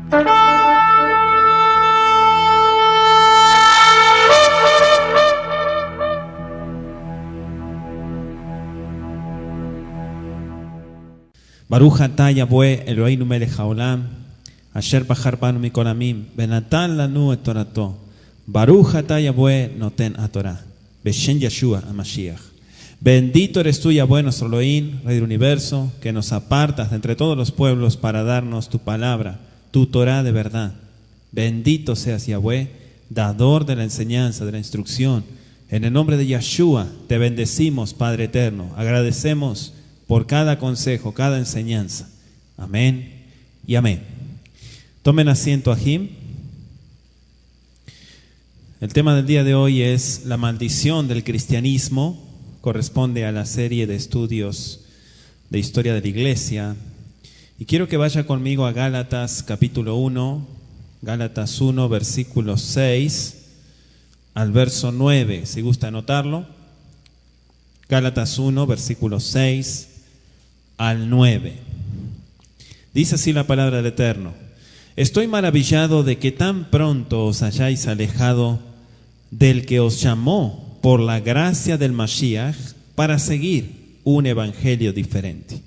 Baruch atah Yahweh Eloheinu melech haolam, asher bahar banu mikol amim, venatan lanu et torato. Baruch atah Yahweh noten haTorah, beshem Yeshua HaMashiach. Bendito eres tú, Yahweh, nuestro Elohim, Rey del universo, que nos apartas de entre todos los pueblos para darnos tu palabra, tu Torah de verdad. Bendito seas, Yahweh, dador de la enseñanza, de la instrucción. En el nombre de Yeshua te bendecimos, Padre eterno. Agradecemos por cada consejo, cada enseñanza. Amén y amén. Tomen asiento, Ajim. El tema del día de hoy es la maldición del cristianismo. Corresponde a la serie de estudios de historia de la iglesia. Y quiero que vaya conmigo a Gálatas capítulo 1, Gálatas 1, versículo 6 al verso 9, si gusta anotarlo. Gálatas 1, versículo 6 al 9. Dice así la palabra del Eterno: estoy maravillado de que tan pronto os hayáis alejado del que os llamó por la gracia del Mashiach para seguir un evangelio diferente.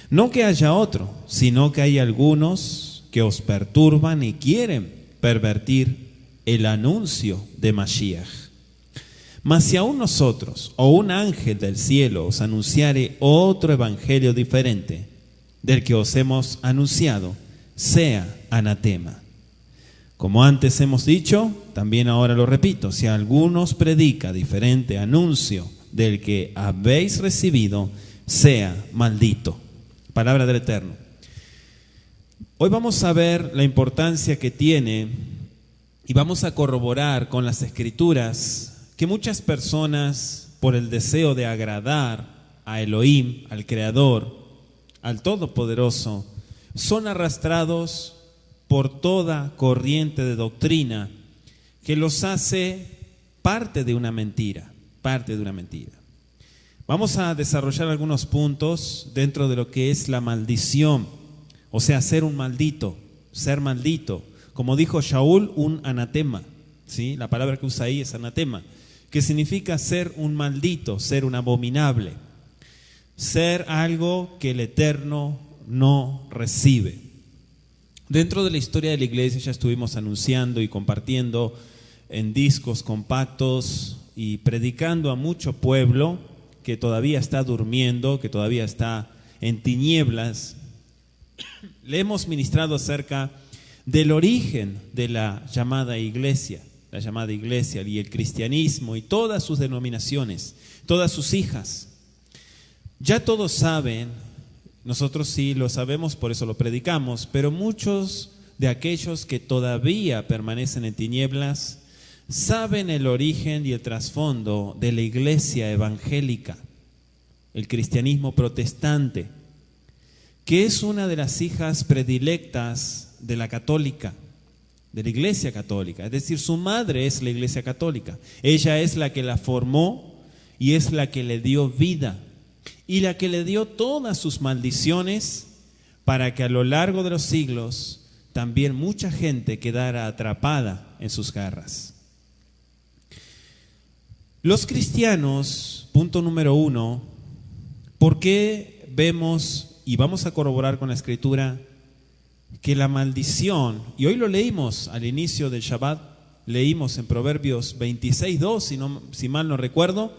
No que haya otro, sino que hay algunos que os perturban y quieren pervertir el anuncio de Mashiach. Mas si aún nosotros o un ángel del cielo os anunciare otro evangelio diferente del que os hemos anunciado, sea anatema. Como antes hemos dicho, también ahora lo repito: si alguno os predica diferente anuncio del que habéis recibido, sea maldito. Palabra del Eterno. Hoy vamos a ver la importancia que tiene y vamos a corroborar con las Escrituras que muchas personas, por el deseo de agradar a Elohim, al Creador, al Todopoderoso, son arrastrados por toda corriente de doctrina que los hace parte de una mentira, Vamos a desarrollar algunos puntos dentro de lo que es la maldición, o sea, ser maldito. Como dijo Shaul, un anatema, ¿sí? La palabra que usa ahí es anatema, que significa ser un maldito, ser un abominable, ser algo que el Eterno no recibe. Dentro de la historia de la iglesia ya estuvimos anunciando y compartiendo en discos compactos y predicando a mucho pueblo que todavía está durmiendo, que todavía está en tinieblas. Le hemos ministrado acerca del origen de la llamada iglesia y el cristianismo y todas sus denominaciones, todas sus hijas. Ya todos saben, nosotros sí lo sabemos, por eso lo predicamos, pero muchos de aquellos que todavía permanecen en tinieblas saben el origen y el trasfondo de la iglesia evangélica, el cristianismo protestante, que es una de las hijas predilectas de la católica, de la iglesia católica. Es decir, su madre es la iglesia católica. Ella es la que la formó y es la que le dio vida y la que le dio todas sus maldiciones para que a lo largo de los siglos también mucha gente quedara atrapada en sus garras. Los cristianos, punto número 1, ¿por qué vemos, y vamos a corroborar con la Escritura, que la maldición, y hoy lo leímos al inicio del Shabbat, leímos en Proverbios 26:2, si mal no recuerdo,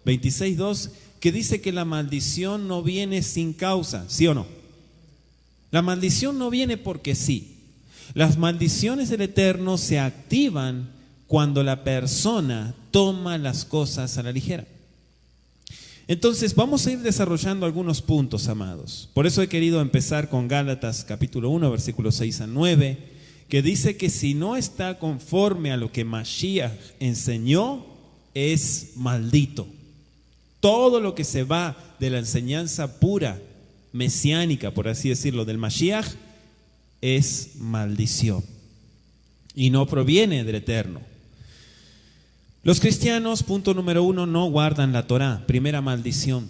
26:2, que dice que la maldición no viene sin causa, ¿sí o no? La maldición no viene porque sí. Las maldiciones del Eterno se activan cuando la persona toma las cosas a la ligera. Entonces vamos a ir desarrollando algunos puntos, amados. Por eso he querido empezar con Gálatas capítulo 1, versículos 6 a 9, que dice que si no está conforme a lo que Mashiach enseñó, es maldito. Todo lo que se va de la enseñanza pura, mesiánica, por así decirlo, del Mashiach, es maldición y no proviene del Eterno. Los cristianos, punto número 1, no guardan la Torah, primera maldición.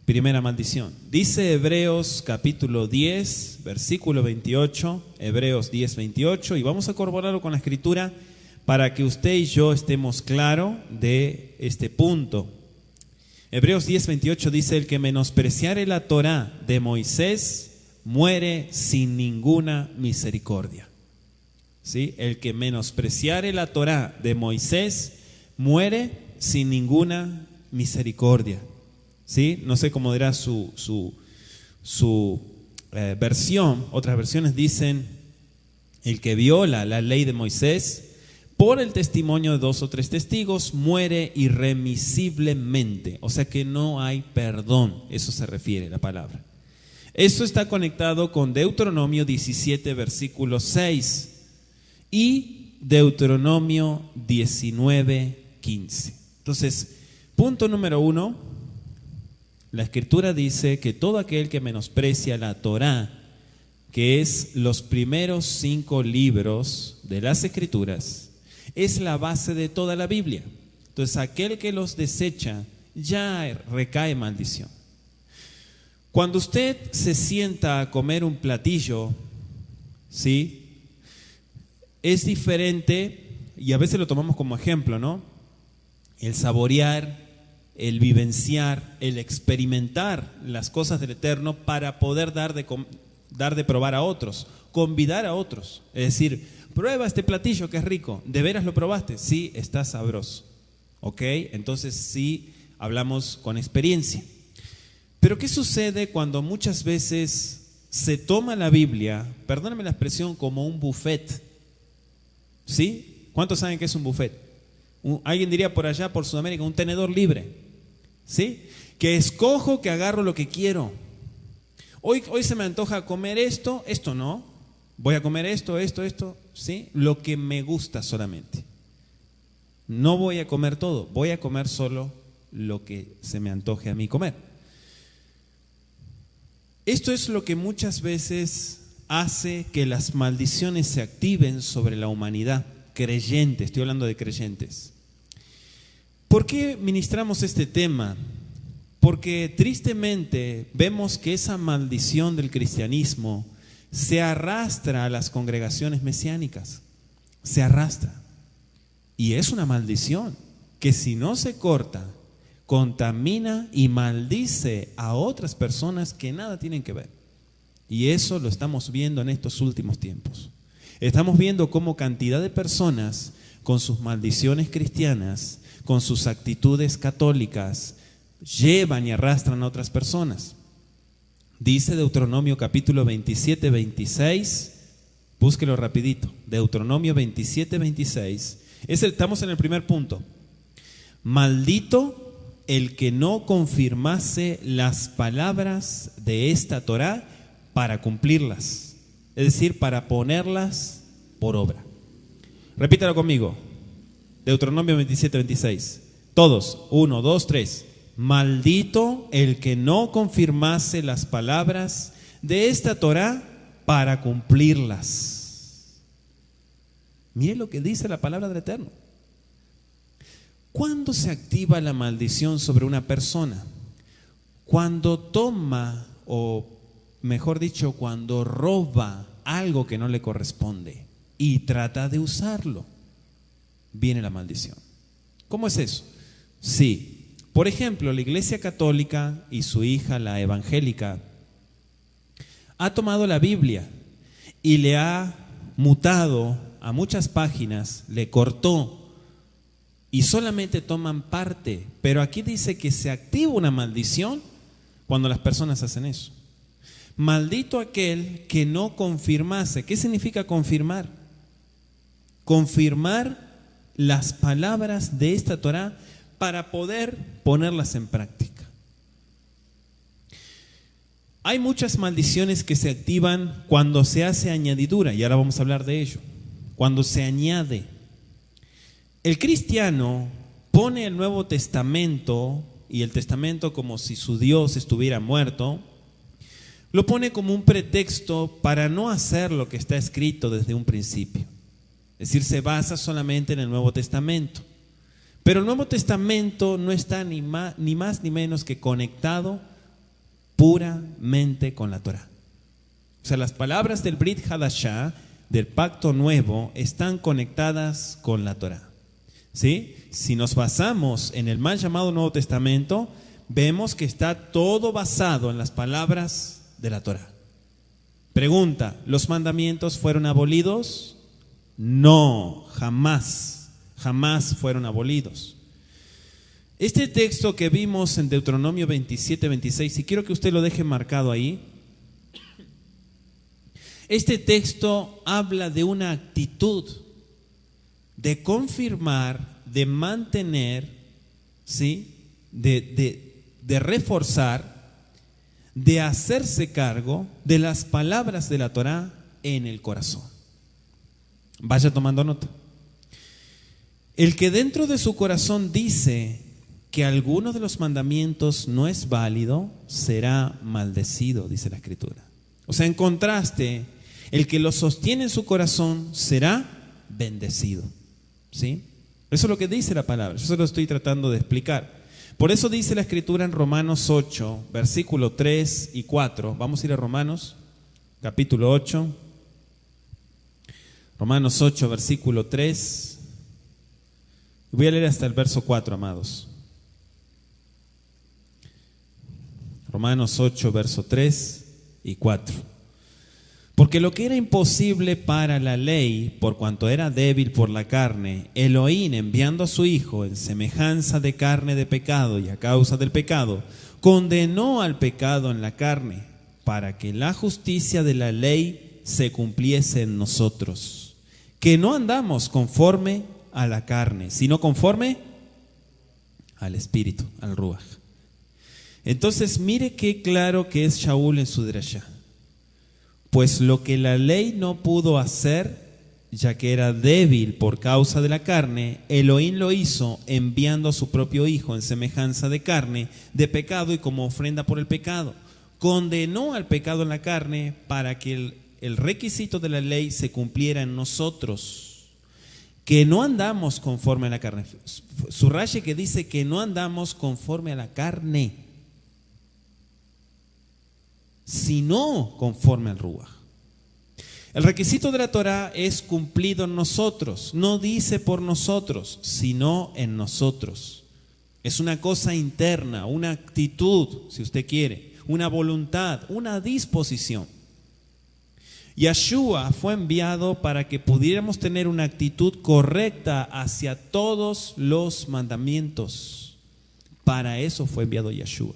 Primera maldición. Dice Hebreos capítulo 10, versículo 28, Hebreos 10, 28, y vamos a corroborarlo con la escritura para que usted y yo estemos claros de este punto. Hebreos 10, 28 dice: el que menospreciare la Torá de Moisés muere sin ninguna misericordia. ¿Sí? El que menospreciare la Torá de Moisés muere sin ninguna misericordia. ¿Sí? No sé cómo dirá su versión. Otras versiones dicen: el que viola la ley de Moisés por el testimonio de 2 o 3 testigos muere irremisiblemente. O sea que no hay perdón. Eso se refiere la palabra. Eso está conectado con Deuteronomio 17, versículo 6 y Deuteronomio 19, 15. Entonces, punto número 1, la Escritura dice que todo aquel que menosprecia la Torá, que es los primeros 5 libros de las Escrituras, es la base de toda la Biblia. Entonces, aquel que los desecha ya recae maldición. Cuando usted se sienta a comer un platillo, ¿sí?, es diferente, y a veces lo tomamos como ejemplo, ¿no? El saborear, el vivenciar, el experimentar las cosas del Eterno para poder dar de probar a otros, convidar a otros. Es decir, prueba este platillo que es rico. ¿De veras lo probaste? Sí, está sabroso. ¿Ok? Entonces sí hablamos con experiencia. Pero ¿qué sucede cuando muchas veces se toma la Biblia, perdóname la expresión, como un buffet? ¿Sí? ¿Cuántos saben qué es un buffet? Alguien diría por allá, por Sudamérica, un tenedor libre. ¿Sí? Que escojo, que agarro lo que quiero. Hoy se me antoja comer esto no. Voy a comer esto, ¿sí? Lo que me gusta solamente. No voy a comer todo, voy a comer solo lo que se me antoje a mí comer. Esto es lo que muchas veces hace que las maldiciones se activen sobre la humanidad. Creyentes, estoy hablando de creyentes. ¿Por qué ministramos este tema? Porque tristemente vemos que esa maldición del cristianismo se arrastra a las congregaciones mesiánicas. Se arrastra. Y es una maldición que si no se corta, contamina y maldice a otras personas que nada tienen que ver. Y eso lo estamos viendo en estos últimos tiempos. Estamos viendo cómo cantidad de personas con sus maldiciones cristianas, con sus actitudes católicas, llevan y arrastran a otras personas. Dice Deuteronomio capítulo 27, 26, búsquelo rapidito, Deuteronomio 27, 26, estamos en el primer punto. Maldito el que no confirmase las palabras de esta Torá para cumplirlas, es decir, para ponerlas por obra. Repítalo conmigo, Deuteronomio 27, 26. Todos, 1, 2, 3. Maldito el que no confirmase las palabras de esta Torá para cumplirlas. Mire lo que dice la palabra del Eterno. ¿Cuándo se activa la maldición sobre una persona? Cuando toma, o mejor dicho, cuando roba algo que no le corresponde y trata de usarlo, viene la maldición. ¿Cómo es eso? Sí, por ejemplo, la Iglesia Católica y su hija, la evangélica, ha tomado la Biblia y le ha mutado a muchas páginas, le cortó, y solamente toman parte. Pero aquí dice que se activa una maldición cuando las personas hacen eso. Maldito aquel que no confirmase. ¿Qué significa confirmar? Confirmar las palabras de esta Torá para poder ponerlas en práctica. Hay muchas maldiciones que se activan cuando se hace añadidura, y ahora vamos a hablar de ello. Cuando se añade. El cristiano pone el Nuevo Testamento, y el Testamento como si su Dios estuviera muerto, lo pone como un pretexto para no hacer lo que está escrito desde un principio. Es decir, se basa solamente en el Nuevo Testamento. Pero el Nuevo Testamento no está ni más ni menos que conectado puramente con la Torá. O sea, las palabras del Brit Hadashah, del pacto nuevo, están conectadas con la Torá. ¿Sí? Si nos basamos en el mal llamado Nuevo Testamento, vemos que está todo basado en las palabras de la Torá. Pregunta, ¿los mandamientos fueron abolidos? No, jamás fueron abolidos. Este texto que vimos en Deuteronomio 27, 26, y quiero que usted lo deje marcado ahí, este texto habla de una actitud de confirmar, de mantener, ¿sí? de reforzar, de hacerse cargo de las palabras de la Torá en el corazón. Vaya tomando nota. El que dentro de su corazón dice que alguno de los mandamientos no es válido, será maldecido, dice la Escritura. O sea, en contraste, el que lo sostiene en su corazón será bendecido. ¿Sí? Eso es lo que dice la palabra, eso lo estoy tratando de explicar. Por eso dice la Escritura en Romanos 8, versículo 3 y 4. Vamos a ir a Romanos, capítulo 8. Romanos 8, versículo 3. Voy a leer hasta el verso 4, amados. Romanos 8, verso 3 y 4. Porque lo que era imposible para la ley, por cuanto era débil por la carne, Elohim, enviando a su Hijo en semejanza de carne de pecado y a causa del pecado, condenó al pecado en la carne, para que la justicia de la ley se cumpliese en nosotros, que no andamos conforme a la carne, sino conforme al Espíritu, al Ruach. Entonces mire qué claro que es Shaul en su drashá. Pues lo que la ley no pudo hacer, ya que era débil por causa de la carne, Elohim lo hizo enviando a su propio Hijo en semejanza de carne, de pecado y como ofrenda por el pecado. Condenó al pecado en la carne para que el requisito de la ley se cumpliera en nosotros, que no andamos conforme a la carne. Subraye que dice que no andamos conforme a la carne, sino conforme al Ruach. El requisito de la Torá es cumplido en nosotros, no dice por nosotros, sino en nosotros. Es una cosa interna, una actitud, si usted quiere, una voluntad, una disposición. Yeshua fue enviado para que pudiéramos tener una actitud correcta hacia todos los mandamientos. Para eso fue enviado Yeshua.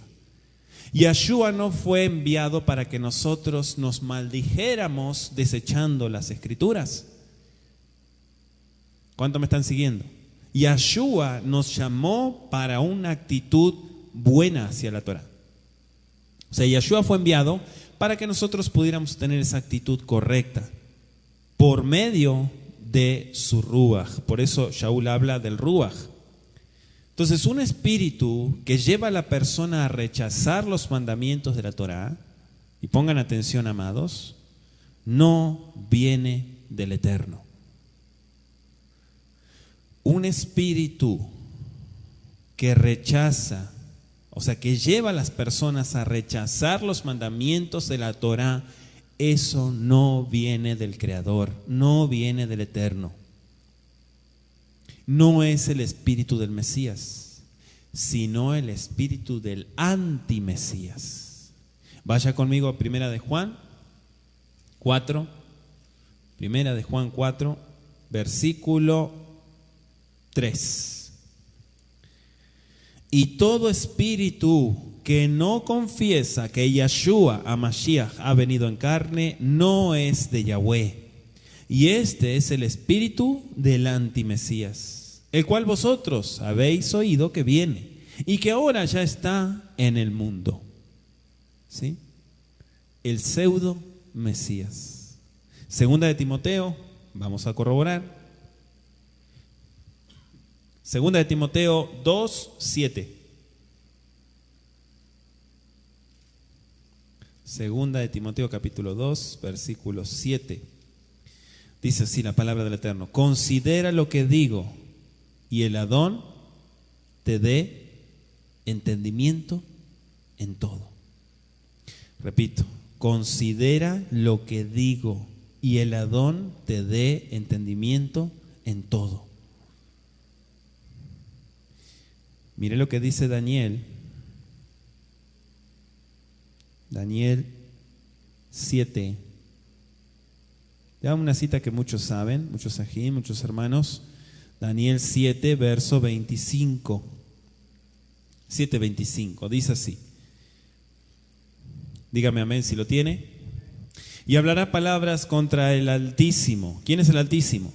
Yeshua no fue enviado para que nosotros nos maldijéramos desechando las Escrituras. ¿Cuánto me están siguiendo? Yeshua nos llamó para una actitud buena hacia la Torá. O sea, Yeshua fue enviado para que nosotros pudiéramos tener esa actitud correcta por medio de su Ruach. Por eso Shaul habla del Ruach. Entonces, un espíritu que lleva a la persona a rechazar los mandamientos de la Torá, y pongan atención, amados, no viene del Eterno. Un espíritu que rechaza, o sea, que lleva a las personas a rechazar los mandamientos de la Torá, eso no viene del Creador, no viene del Eterno. No es el espíritu del Mesías, sino el espíritu del antimesías. Vaya conmigo a Primera de Juan 4, Primera de Juan 4, versículo 3. Y todo espíritu que no confiesa que Yeshua HaMashiach ha venido en carne, no es de Yahweh. Y este es el espíritu del antimesías, el cual vosotros habéis oído que viene y que ahora ya está en el mundo. ¿Sí? El pseudo mesías. Segunda de Timoteo, vamos a corroborar. Segunda de Timoteo 2:7. Segunda de Timoteo capítulo 2, versículo 7. Dice así la palabra del Eterno: considera lo que digo, y el Adón te dé entendimiento en todo. Repito, considera lo que digo y el Adón te dé entendimiento en todo. Mire lo que dice Daniel. Daniel 7. Ya una cita que muchos saben, muchos ajín, muchos hermanos. Daniel 7, verso 25. 7:25, dice así. Dígame amén si lo tiene. Y hablará palabras contra el Altísimo. ¿Quién es el Altísimo?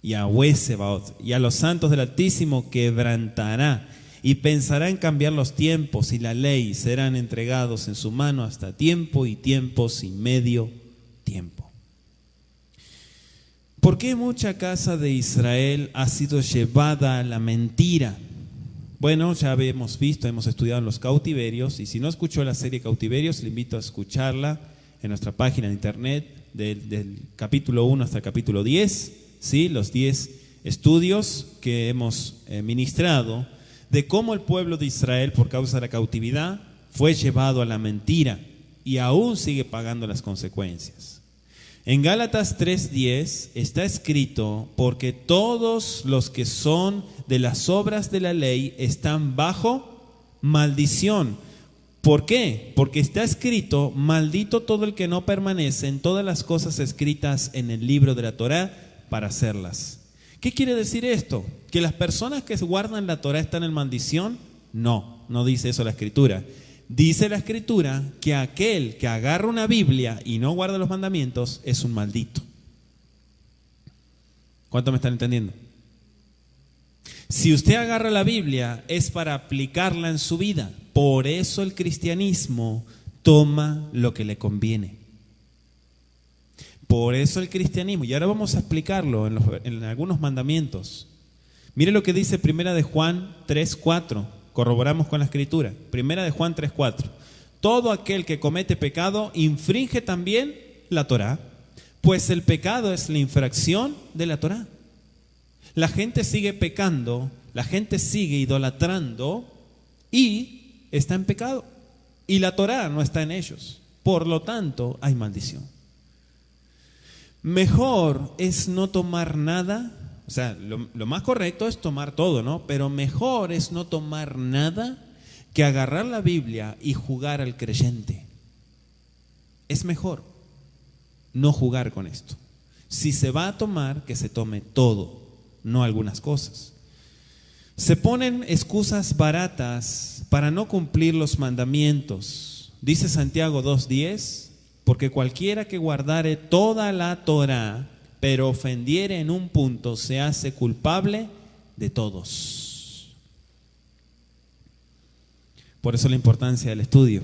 Yahweh Sebaot. Y a los santos del Altísimo quebrantará y pensará en cambiar los tiempos y la ley, serán entregados en su mano hasta tiempo y tiempos y medio tiempo. ¿Por qué mucha casa de Israel ha sido llevada a la mentira? Bueno, ya hemos visto, hemos estudiado en los cautiverios, y si no escuchó la serie Cautiverios, le invito a escucharla en nuestra página de internet, del capítulo 1 hasta el capítulo 10, ¿sí? Los 10 estudios que hemos ministrado de cómo el pueblo de Israel, por causa de la cautividad, fue llevado a la mentira y aún sigue pagando las consecuencias. En Gálatas 3:10 está escrito: porque todos los que son de las obras de la ley están bajo maldición. ¿Por qué? Porque está escrito: maldito todo el que no permanece en todas las cosas escritas en el libro de la Torá para hacerlas. ¿Qué quiere decir esto? ¿Que las personas que guardan la Torá están en maldición? No, no dice eso la Escritura. Dice la Escritura que aquel que agarra una Biblia y no guarda los mandamientos es un maldito. ¿Cuánto me están entendiendo? Si usted agarra la Biblia es para aplicarla en su vida. Por eso el cristianismo toma lo que le conviene. Por eso el cristianismo, y ahora vamos a explicarlo en algunos mandamientos. Mire lo que dice Primera de Juan 3:4. Corroboramos con la Escritura. Primera de Juan 3:4. Todo aquel que comete pecado infringe también la Torá, pues el pecado es la infracción de la Torá. La gente sigue pecando, la gente sigue idolatrando y está en pecado. Y la Torá no está en ellos. Por lo tanto, hay maldición. Mejor es no tomar nada. O sea, lo más correcto es tomar todo, ¿no? Pero mejor es no tomar nada que agarrar la Biblia y jugar al creyente. Es mejor no jugar con esto. Si se va a tomar, que se tome todo, no algunas cosas. Se ponen excusas baratas para no cumplir los mandamientos. Dice Santiago 2:10, porque cualquiera que guardare toda la Torá, pero ofendiere en un punto, se hace culpable de todos. Por eso la importancia del estudio.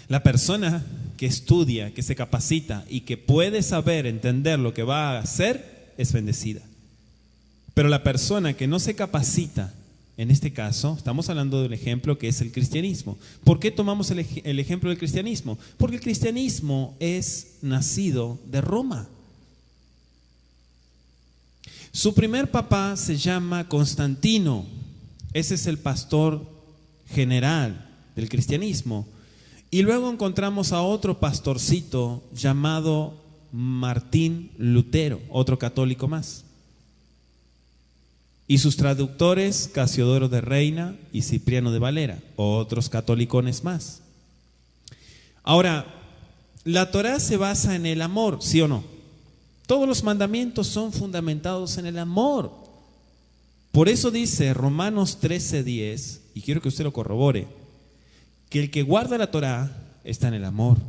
La persona que estudia, que se capacita y que puede saber, entender lo que va a hacer, es bendecida. Pero la persona que no se capacita, en este caso, estamos hablando del ejemplo que es el cristianismo. ¿Por qué tomamos el ejemplo del cristianismo? Porque el cristianismo es nacido de Roma. Su primer papá se llama Constantino. Ese es el pastor general del cristianismo. Y luego encontramos a otro pastorcito llamado Martín Lutero, otro católico más. Y sus traductores, Casiodoro de Reina y Cipriano de Valera, otros catolicones más. Ahora, la Torá se basa en el amor, ¿sí o no? Todos los mandamientos son fundamentados en el amor. Por eso dice Romanos 13:10, y quiero que usted lo corrobore, que el que guarda la Torá está en el amor.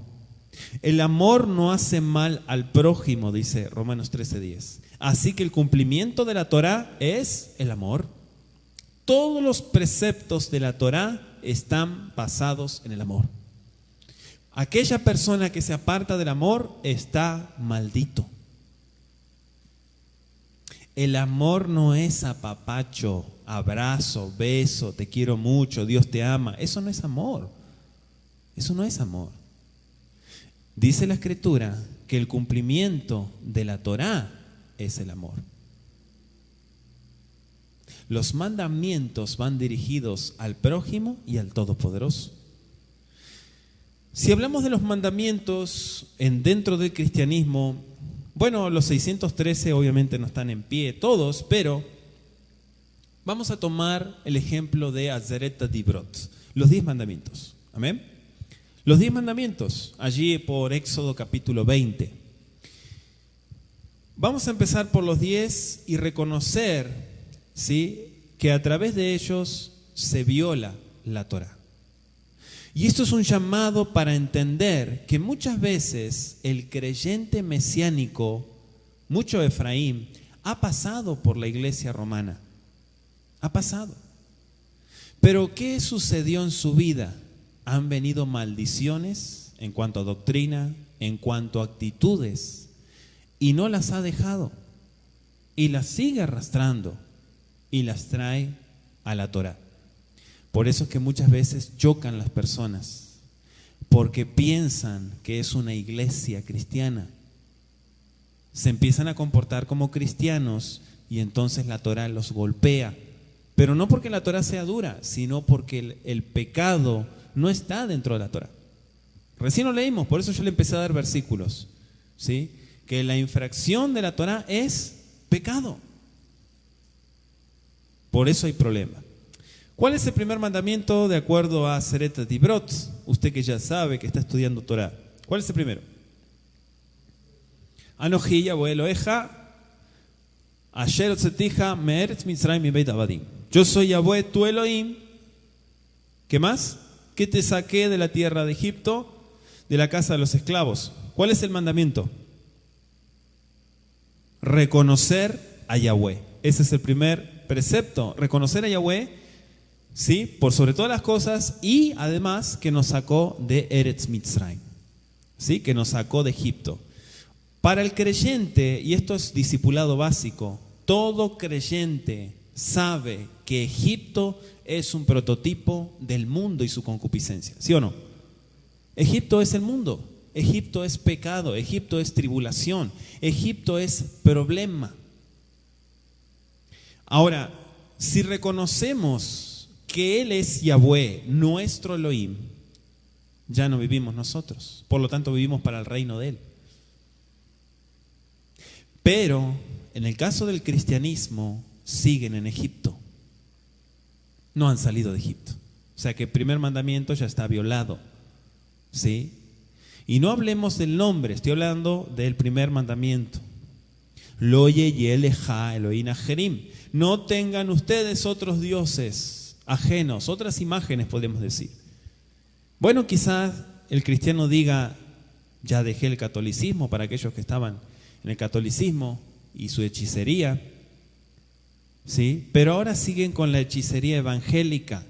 El amor no hace mal al prójimo, dice Romanos 13:10. Así que el cumplimiento de la Torá es el amor. Todos los preceptos de la Torá están basados en el amor. Aquella persona que se aparta del amor está maldito. El amor no es apapacho, abrazo, beso, te quiero mucho, Dios te ama. Eso no es amor. Eso no es amor. Dice la Escritura que el cumplimiento de la Torá es el amor. Los mandamientos van dirigidos al prójimo y al Todopoderoso. Si hablamos de los mandamientos dentro del cristianismo, bueno, los 613 obviamente no están en pie todos, pero vamos a tomar el ejemplo de Azeret Dibrot, los 10 mandamientos. Amén. Los 10 mandamientos, allí por Éxodo capítulo 20. Vamos a empezar por los 10 y reconocer, ¿sí?, que a través de ellos se viola la Torá. Y esto es un llamado para entender que muchas veces el creyente mesiánico, mucho Efraín, ha pasado por la iglesia romana. Ha pasado. Pero ¿qué sucedió en su vida? Han venido maldiciones en cuanto a doctrina, en cuanto a actitudes, y no las ha dejado. Y las sigue arrastrando y las trae a la Torá. Por eso es que muchas veces chocan las personas, porque piensan que es una iglesia cristiana. Se empiezan a comportar como cristianos y entonces la Torá los golpea. Pero no porque la Torá sea dura, sino porque el pecado no está dentro de la Torá. Recién lo leímos, por eso yo le empecé a dar versículos, ¿sí? Que la infracción de la Torá es pecado. Por eso hay problema. ¿Cuál es el primer mandamiento de acuerdo a Azeret Dibrot? Usted que ya sabe, que está estudiando Torah. ¿Cuál es el primero? Anoji Yahweh Eloheja, Asher Otzetija Me'eretz Mitzrayim Mibeit Avadim. Yo soy Yahweh, tu Elohim. ¿Qué más? Que te saqué de la tierra de Egipto, de la casa de los esclavos. ¿Cuál es el mandamiento? Reconocer a Yahweh. Ese es el primer precepto. Reconocer a Yahweh, ¿sí?, por sobre todas las cosas, y además que nos sacó de Eretz Mitzrayim, ¿sí?, que nos sacó de Egipto. Para el creyente, y esto es discipulado básico, todo creyente sabe que Egipto es un prototipo del mundo y su concupiscencia, ¿sí o no? Egipto es el mundo, Egipto es pecado, Egipto es tribulación, Egipto es problema. Ahora, si reconocemos que Él es Yahweh, nuestro Elohim, ya no vivimos nosotros, por lo tanto vivimos para el reino de Él. Pero en el caso del cristianismo siguen en Egipto, no han salido de Egipto, o sea que el primer mandamiento ya está violado, ¿sí? Y no hablemos del nombre, estoy hablando del primer mandamiento. Lo yeyeleja Elohim ajerim. No tengan ustedes otros dioses ajenos, otras imágenes podemos decir. Bueno, quizás el cristiano diga, ya dejé el catolicismo, para aquellos que estaban en el catolicismo y su hechicería, ¿sí? Pero ahora siguen con la hechicería evangélica,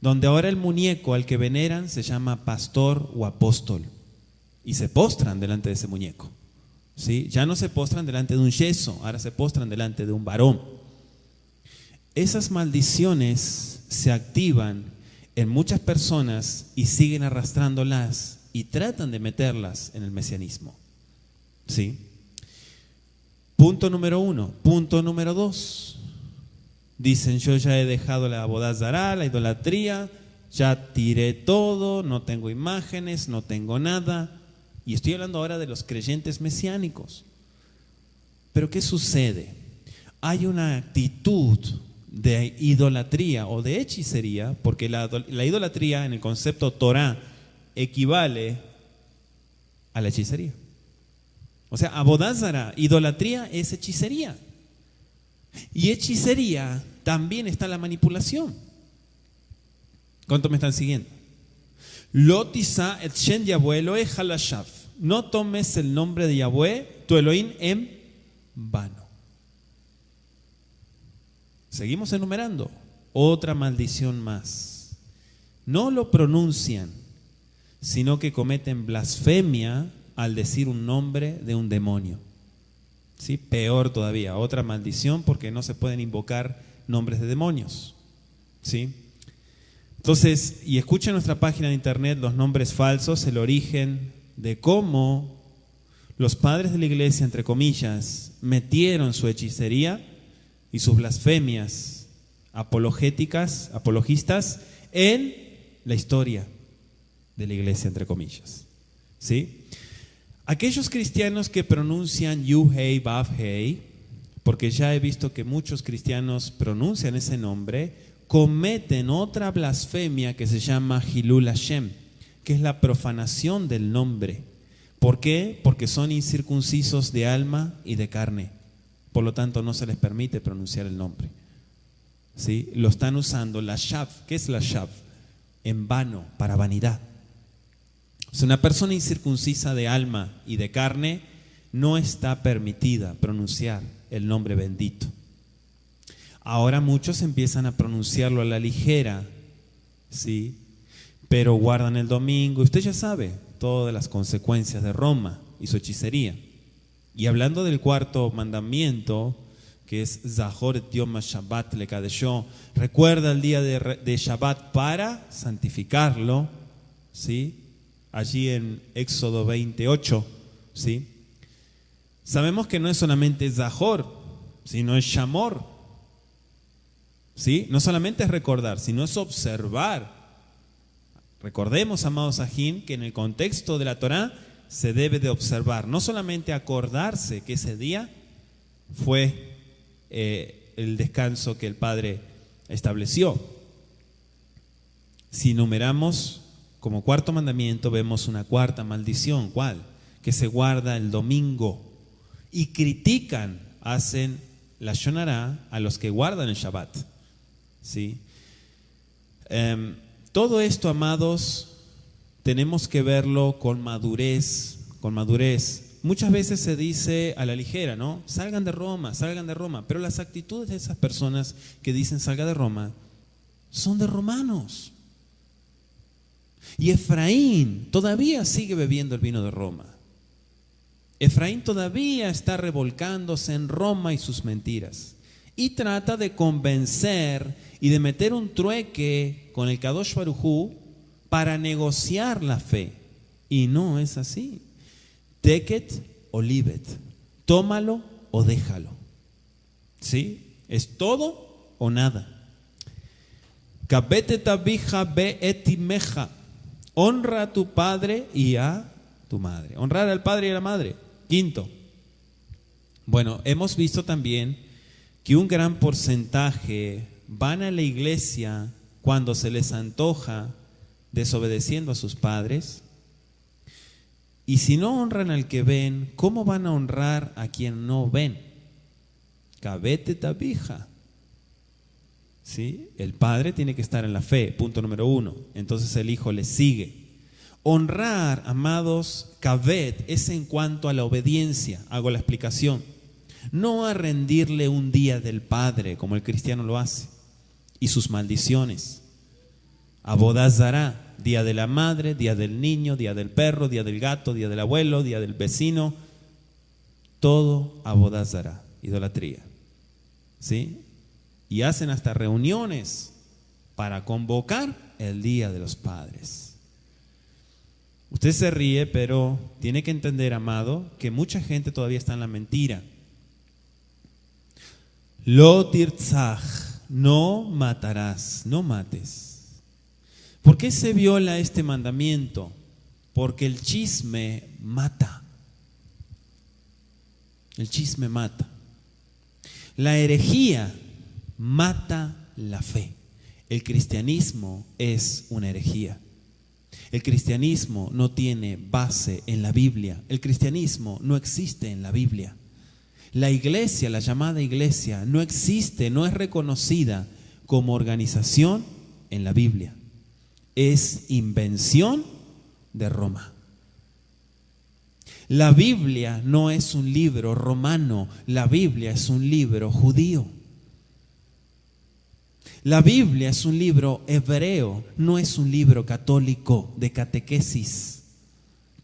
donde ahora el muñeco al que veneran se llama pastor o apóstol y se postran delante de ese muñeco, ¿sí? Ya no se postran delante de un yeso, ahora se postran delante de un varón. Esas maldiciones se activan en muchas personas y siguen arrastrándolas y tratan de meterlas en el mesianismo, ¿sí? Punto número 1. Punto número 2. Dicen, yo ya he dejado la Avodah Zará, la idolatría, ya tiré todo, no tengo imágenes, no tengo nada. Y estoy hablando ahora de los creyentes mesiánicos. Pero ¿qué sucede? Hay una actitud de idolatría o de hechicería, porque la idolatría en el concepto Torah equivale a la hechicería. O sea, Avodah Zará, idolatría es hechicería. Y hechicería también está la manipulación. ¿Cuánto me están siguiendo? Lo tisa et shen Yahweh Eloheja lashaf. No tomes el nombre de Yahweh, tu Elohim, en vano. Seguimos enumerando. Otra maldición más. No lo pronuncian, sino que cometen blasfemia al decir un nombre de un demonio. ¿Sí? Peor todavía, otra maldición, porque no se pueden invocar nombres de demonios, ¿sí? Entonces, y escuchen nuestra página de internet, los nombres falsos, el origen de cómo los padres de la iglesia, entre comillas, metieron su hechicería y sus blasfemias apologistas en la historia. de la iglesia, entre comillas. ¿Sí? Aquellos cristianos que pronuncian Yuhei, Vav-Hei, porque ya he visto que muchos cristianos pronuncian ese nombre, cometen otra blasfemia que se llama Hilul Hashem, que es la profanación del nombre. ¿Por qué? Porque son incircuncisos de alma y de carne. Por lo tanto, no se les permite pronunciar el nombre. ¿Sí? Lo están usando la shav. ¿Qué es la shav? En vano, para vanidad. O sea, una persona incircuncisa de alma y de carne no está permitida pronunciar el nombre bendito. Ahora muchos empiezan a pronunciarlo a la ligera, ¿sí? Pero guardan el domingo. Usted ya sabe todas las consecuencias de Roma y su hechicería. Y hablando del cuarto mandamiento, que es Zahor et Yom Shabbat lekadesho, recuerda el día de Shabbat para santificarlo, ¿sí? Allí en Éxodo 28, ¿sí? Sabemos que no es solamente Zahor, sino es Shamor, ¿sí? No solamente es recordar, sino es observar. Recordemos, amados Ajín, que en el contexto de la Torá se debe de observar, no solamente acordarse que ese día fue el descanso que el Padre estableció. Si numeramos como cuarto mandamiento, vemos una cuarta maldición. ¿Cuál? Que se guarda el domingo. Y critican, hacen la Shonará a los que guardan el Shabbat. ¿Sí? Todo esto, amados, tenemos que verlo con madurez, con madurez. Muchas veces se dice a la ligera, ¿no? Salgan de Roma, pero las actitudes de esas personas que dicen salga de Roma son de romanos. Y Efraín todavía sigue bebiendo el vino de Roma. Efraín todavía está revolcándose en Roma y sus mentiras. Y trata de convencer y de meter un trueque con el Kadosh Baruj Hu para negociar la fe. Y no es así. Take it o leave it. Tómalo o déjalo. ¿Sí? Es todo o nada. Kabete tabija be etimeja. Honra a tu padre y a tu madre. Honrar al padre y a la madre. Quinto. Bueno, hemos visto también que un gran porcentaje van a la iglesia cuando se les antoja, desobedeciendo a sus padres. Y si no honran al que ven, ¿cómo van a honrar a quien no ven? Cabete tabija. ¿Sí? El padre tiene que estar en la fe, punto número 1. Entonces el hijo le sigue. Honrar, amados, kabet, es en cuanto a la obediencia. Hago la explicación. No a rendirle un día del padre, como el cristiano lo hace, y sus maldiciones. Abodá zará. Día de la madre, día del niño, día del perro, día del gato, día del abuelo, día del vecino. Todo abodá zará, idolatría. ¿Sí? Y hacen hasta reuniones para convocar el día de los padres. Usted se ríe, pero tiene que entender, amado, que mucha gente todavía está en la mentira. Lo tirtzaj, no matarás, no mates. ¿Por qué se viola este mandamiento? Porque el chisme mata. El chisme mata. La herejía mata la fe. El cristianismo es una herejía. El cristianismo no tiene base en la Biblia. El cristianismo no existe en la Biblia. La iglesia, la llamada iglesia, no existe, no es reconocida como organización en la Biblia. Es invención de Roma. La Biblia no es un libro romano, la Biblia es un libro judío. La Biblia es un libro hebreo, no es un libro católico de catequesis.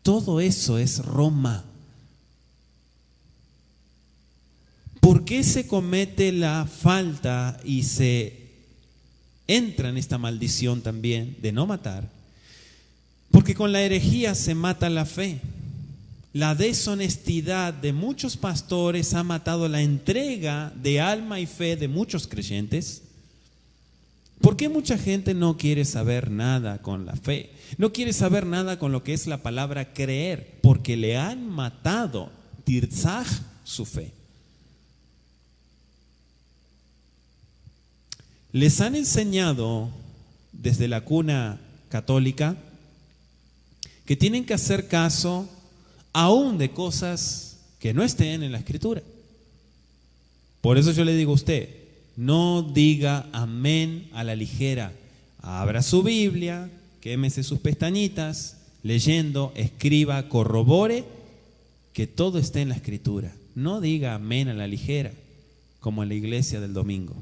Todo eso es Roma. ¿Por qué se comete la falta y se entra en esta maldición también de no matar? Porque con la herejía se mata la fe. La deshonestidad de muchos pastores ha matado la entrega de alma y fe de muchos creyentes. ¿Por qué mucha gente no quiere saber nada con la fe? No quiere saber nada con lo que es la palabra creer, porque le han matado, tirzaj, su fe. Les han enseñado desde la cuna católica que tienen que hacer caso aún de cosas que no estén en la Escritura. Por eso yo le digo a usted, no diga amén a la ligera. Abra su Biblia, quémese sus pestañitas, leyendo, escriba, corrobore que todo esté en la Escritura. No diga amén a la ligera, como en la iglesia del domingo.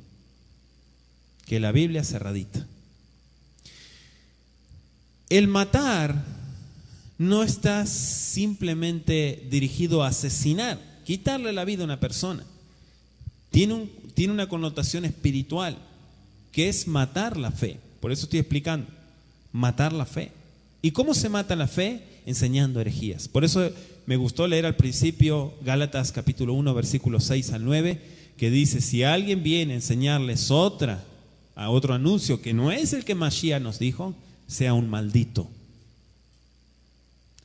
Que la Biblia cerradita. El matar no está simplemente dirigido a asesinar, quitarle la vida a una persona. Tiene una connotación espiritual, que es matar la fe. Por eso estoy explicando, matar la fe. ¿Y cómo se mata la fe? Enseñando herejías. Por eso me gustó leer al principio Gálatas capítulo 1, versículos 6 al 9, que dice, si alguien viene a enseñarles otro anuncio que no es el que Mashiach nos dijo, sea un maldito.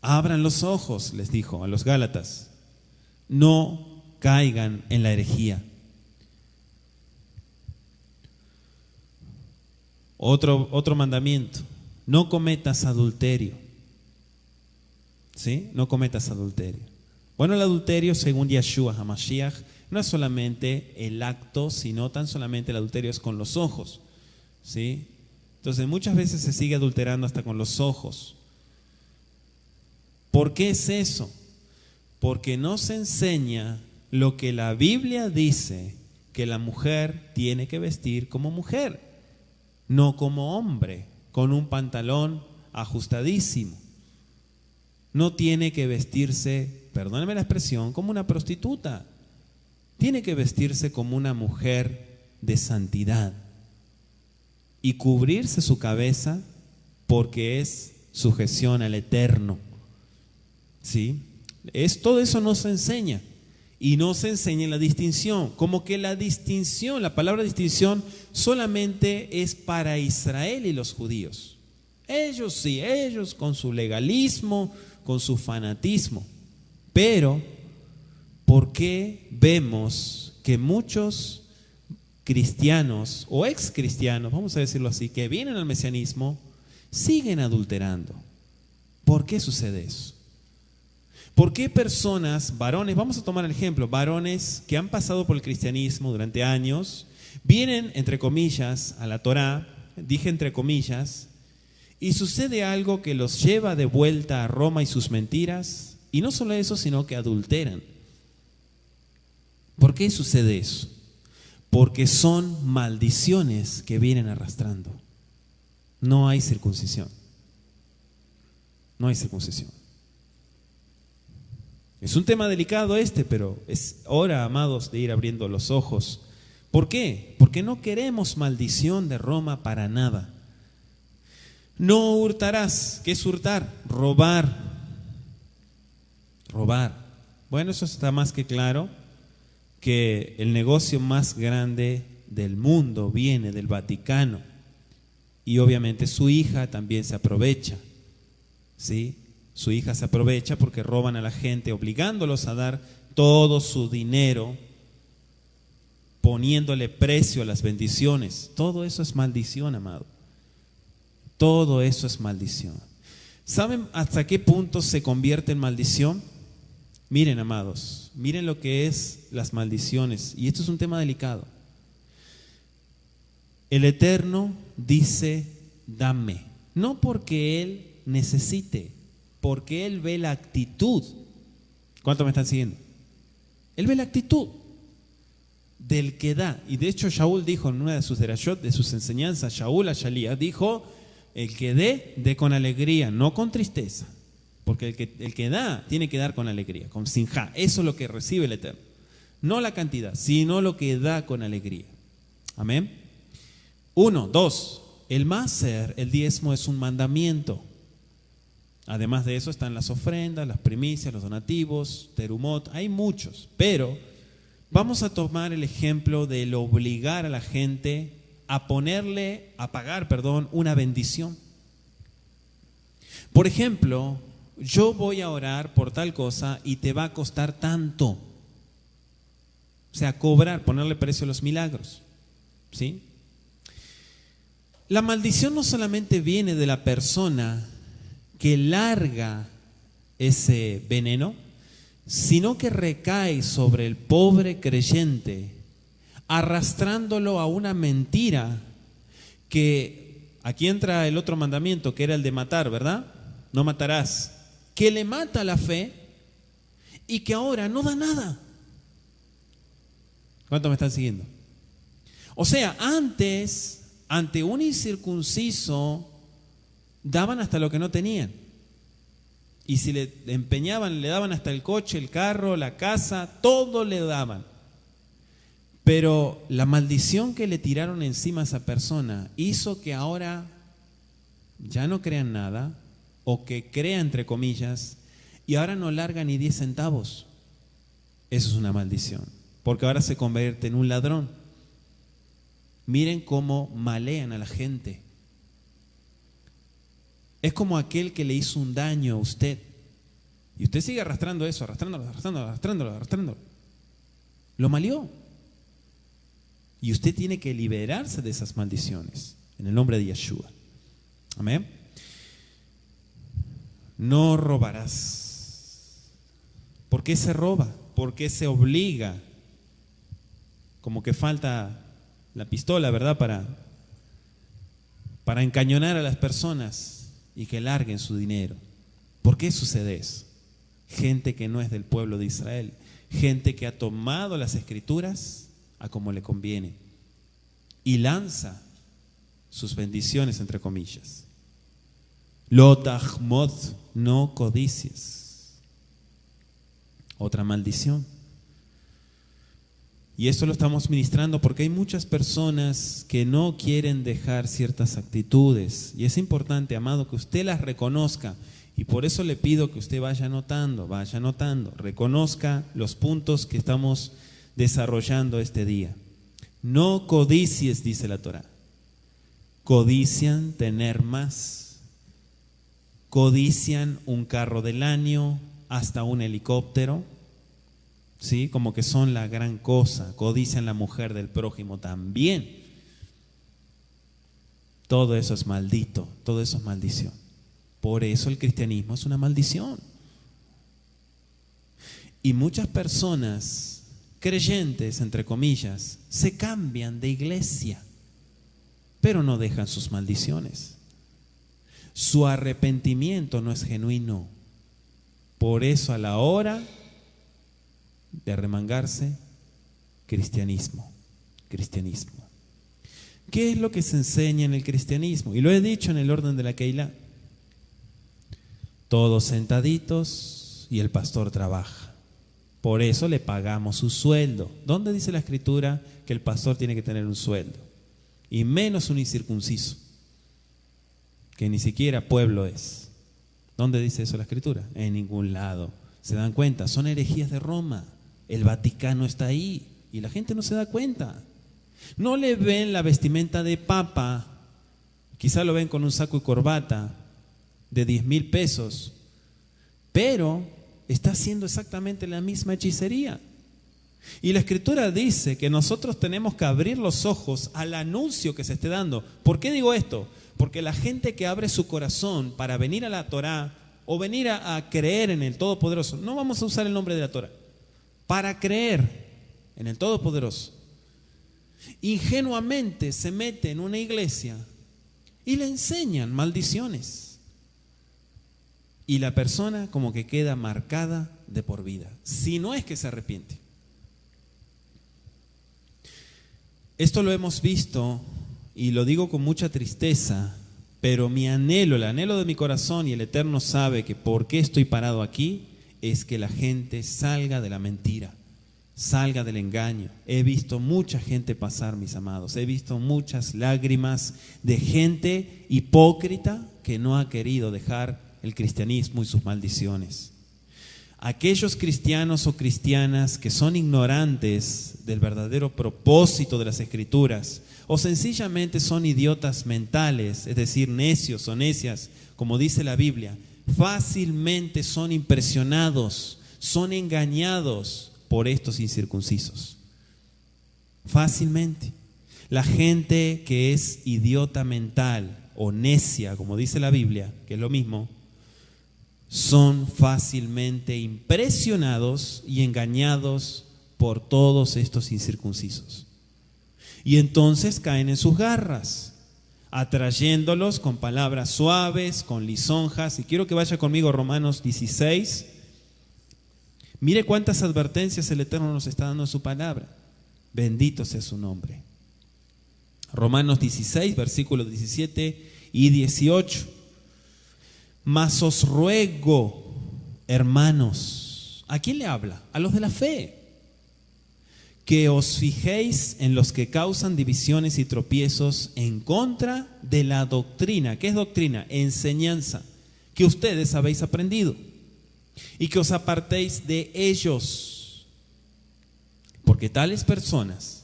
Abran los ojos, les dijo a los Gálatas, no caigan en la herejía. Otro mandamiento, no cometas adulterio. ¿Sí? No cometas adulterio. Bueno, el adulterio, según Yeshua HaMashiach, no es solamente el acto, sino tan solamente el adulterio es con los ojos. ¿Sí? Entonces muchas veces se sigue adulterando hasta con los ojos. ¿Por qué es eso? Porque no se enseña lo que la Biblia dice, que la mujer tiene que vestir como mujer, no como hombre, con un pantalón ajustadísimo. No tiene que vestirse, perdóneme la expresión, como una prostituta. Tiene que vestirse como una mujer de santidad y cubrirse su cabeza porque es sujeción al Eterno. ¿Sí? Todo eso no se enseña. Y no se enseña la distinción. Como que la distinción, la palabra distinción solamente es para Israel y los judíos. Ellos sí, ellos con su legalismo, con su fanatismo. Pero, ¿por qué vemos que muchos cristianos o ex cristianos, vamos a decirlo así, que vienen al mesianismo, siguen adulterando? ¿Por qué sucede eso? ¿Por qué personas, varones, vamos a tomar el ejemplo, varones que han pasado por el cristianismo durante años, vienen, entre comillas, a la Torá, dije entre comillas, y sucede algo que los lleva de vuelta a Roma y sus mentiras, y no solo eso, sino que adulteran? ¿Por qué sucede eso? Porque son maldiciones que vienen arrastrando. No hay circuncisión. No hay circuncisión. Es un tema delicado pero es hora, amados, de ir abriendo los ojos. ¿Por qué? Porque no queremos maldición de Roma para nada. No hurtarás. ¿Qué es hurtar? Robar. Robar. Bueno, eso está más que claro, que el negocio más grande del mundo viene del Vaticano. Y obviamente su hija también se aprovecha. ¿Sí? Su hija se aprovecha porque roban a la gente, obligándolos a dar todo su dinero, poniéndole precio a las bendiciones. Todo eso es maldición, amado. Todo eso es maldición. ¿Saben hasta qué punto se convierte en maldición? Miren, amados, miren lo que es las maldiciones. Y esto es un tema delicado. El Eterno dice, dame. No porque Él necesite, porque Él ve la actitud. ¿Cuántos me están siguiendo? Él ve la actitud del que da. Y de hecho Shaul dijo en una de sus derashot, de sus enseñanzas, Shaul a Shalía, dijo, el que dé con alegría, no con tristeza. Porque el que da, tiene que dar con alegría, con sinjá. Eso es lo que recibe el Eterno. No la cantidad, sino lo que da con alegría. Amén. 1, 2. El máser, el diezmo, es un mandamiento. Además de eso están las ofrendas, las primicias, los donativos, terumot, hay muchos. Pero vamos a tomar el ejemplo del obligar a la gente a pagar, una bendición. Por ejemplo, yo voy a orar por tal cosa y te va a costar tanto. O sea, cobrar, ponerle precio a los milagros. ¿Sí? La maldición no solamente viene de la persona que larga ese veneno, sino que recae sobre el pobre creyente, arrastrándolo a una mentira que, aquí entra el otro mandamiento, que era el de matar, ¿verdad? No matarás, que le mata la fe y que ahora no da nada. ¿Cuántos me están siguiendo? O sea, antes, ante un incircunciso, daban hasta lo que no tenían. Y si le empeñaban, le daban hasta el coche, el carro, la casa, todo le daban. Pero la maldición que le tiraron encima a esa persona hizo que ahora ya no crean nada, o que crea entre comillas, y ahora no larga ni 10 centavos. Eso es una maldición, porque ahora se convierte en un ladrón. Miren cómo malean a la gente. Es como aquel que le hizo un daño a usted, y usted sigue arrastrando eso, arrastrándolo. Lo maleó. Y usted tiene que liberarse de esas maldiciones en el nombre de Yeshua. Amén. No robarás. ¿Por qué se roba? ¿Por qué se obliga? Como que falta la pistola, ¿verdad? Para encañonar a las personas y que larguen su dinero. ¿Por qué sucede eso? Gente que no es del pueblo de Israel, gente que ha tomado las escrituras a como le conviene y lanza sus bendiciones entre comillas. Lo tahmod, no codicies. Otra maldición. Y esto lo estamos ministrando porque hay muchas personas que no quieren dejar ciertas actitudes, y es importante, amado, que usted las reconozca. Y por eso le pido que usted vaya anotando, reconozca los puntos que estamos desarrollando este día. No codicies, dice la Torá. Codician tener más. Codician un carro del año, hasta un helicóptero. ¿Sí? Como que son la gran cosa. Codician la mujer del prójimo también. Todo eso es maldito, todo eso es maldición. Por eso el cristianismo es una maldición. Y muchas personas creyentes, entre comillas, se cambian de iglesia, pero no dejan sus maldiciones. Su arrepentimiento no es genuino. Por eso a la hora de arremangarse, cristianismo. ¿Qué es lo que se enseña en el cristianismo? Y lo he dicho en el orden de la Keilah. Todos sentaditos y el pastor trabaja. Por eso le pagamos su sueldo. ¿Dónde dice la Escritura que el pastor tiene que tener un sueldo? Y menos un incircunciso, que ni siquiera pueblo es. ¿Dónde dice eso la Escritura? En ningún lado. ¿Se dan cuenta? Son herejías de Roma. El Vaticano está ahí y la gente no se da cuenta. No le ven la vestimenta de papa, quizá lo ven con un saco y corbata de 10,000 pesos, pero está haciendo exactamente la misma hechicería. Y la Escritura dice que nosotros tenemos que abrir los ojos al anuncio que se esté dando. ¿Por qué digo esto? Porque la gente que abre su corazón para venir a la Torá o venir a creer en el Todopoderoso, no vamos a usar el nombre de la Torá, para creer en el Todopoderoso, ingenuamente se mete en una iglesia y le enseñan maldiciones. Y la persona como que queda marcada de por vida, si no es que se arrepiente. Esto lo hemos visto y lo digo con mucha tristeza, pero mi anhelo, el anhelo de mi corazón, y el Eterno sabe que por qué estoy parado aquí, es que la gente salga de la mentira, salga del engaño. He visto mucha gente pasar, mis amados, he visto muchas lágrimas de gente hipócrita que no ha querido dejar el cristianismo y sus maldiciones. Aquellos cristianos o cristianas que son ignorantes del verdadero propósito de las Escrituras o sencillamente son idiotas mentales, es decir, necios o necias, como dice la Biblia, fácilmente son impresionados, son engañados por estos incircuncisos. Fácilmente. La gente que es idiota mental o necia, como dice la Biblia, que es lo mismo, son fácilmente impresionados y engañados por todos estos incircuncisos. Y entonces caen en sus garras, atrayéndolos con palabras suaves, con lisonjas. Y quiero que vaya conmigo a Romanos 16. Mire cuántas advertencias el Eterno nos está dando en su palabra. Bendito sea su nombre. Romanos 16, versículos 17 y 18. Mas os ruego, hermanos, ¿a quién le habla? A los de la fe, que os fijéis en los que causan divisiones y tropiezos en contra de la doctrina. ¿Qué es doctrina? Enseñanza que ustedes habéis aprendido, y que os apartéis de ellos, porque tales personas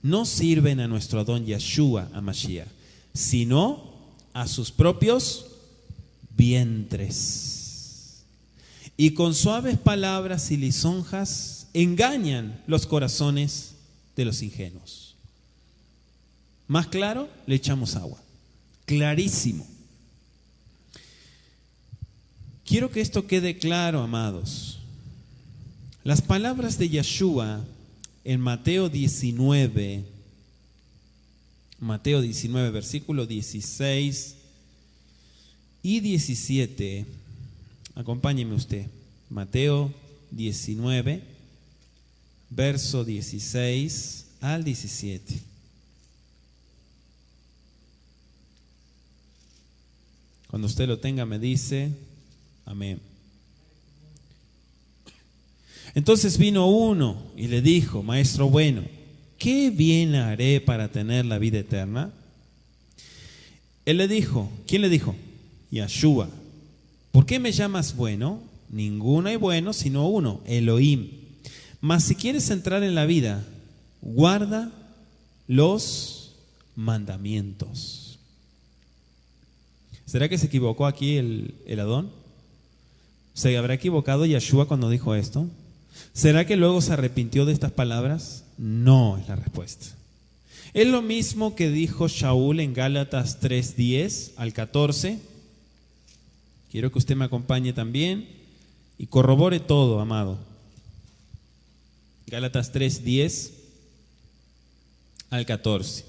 no sirven a nuestro Adón Yeshua, a Mashiach, sino a sus propios vientres, y con suaves palabras y lisonjas engañan los corazones de los ingenuos. Más claro, le echamos agua. Clarísimo. Quiero que esto quede claro, amados. Las palabras de Yeshua en Mateo 19, versículo 16 y 17. Acompáñeme usted. Mateo 19, verso 16 al 17. Cuando usted lo tenga me dice amén. Entonces vino uno y le dijo: Maestro bueno, ¿qué bien haré para tener la vida eterna? Él le dijo, ¿quién le dijo? Yeshua. ¿Por qué me llamas bueno? Ninguno hay bueno sino uno, Elohim. Mas si quieres entrar en la vida, guarda los mandamientos. ¿Será que se equivocó aquí el Adón? ¿Se habrá equivocado Yeshua cuando dijo esto? ¿Será que luego se arrepintió de estas palabras? No es la respuesta. Es lo mismo que dijo Shaul en Gálatas 3:10 al 14. Quiero que usted me acompañe también y corrobore todo, amado. Gálatas 3:10 al 14.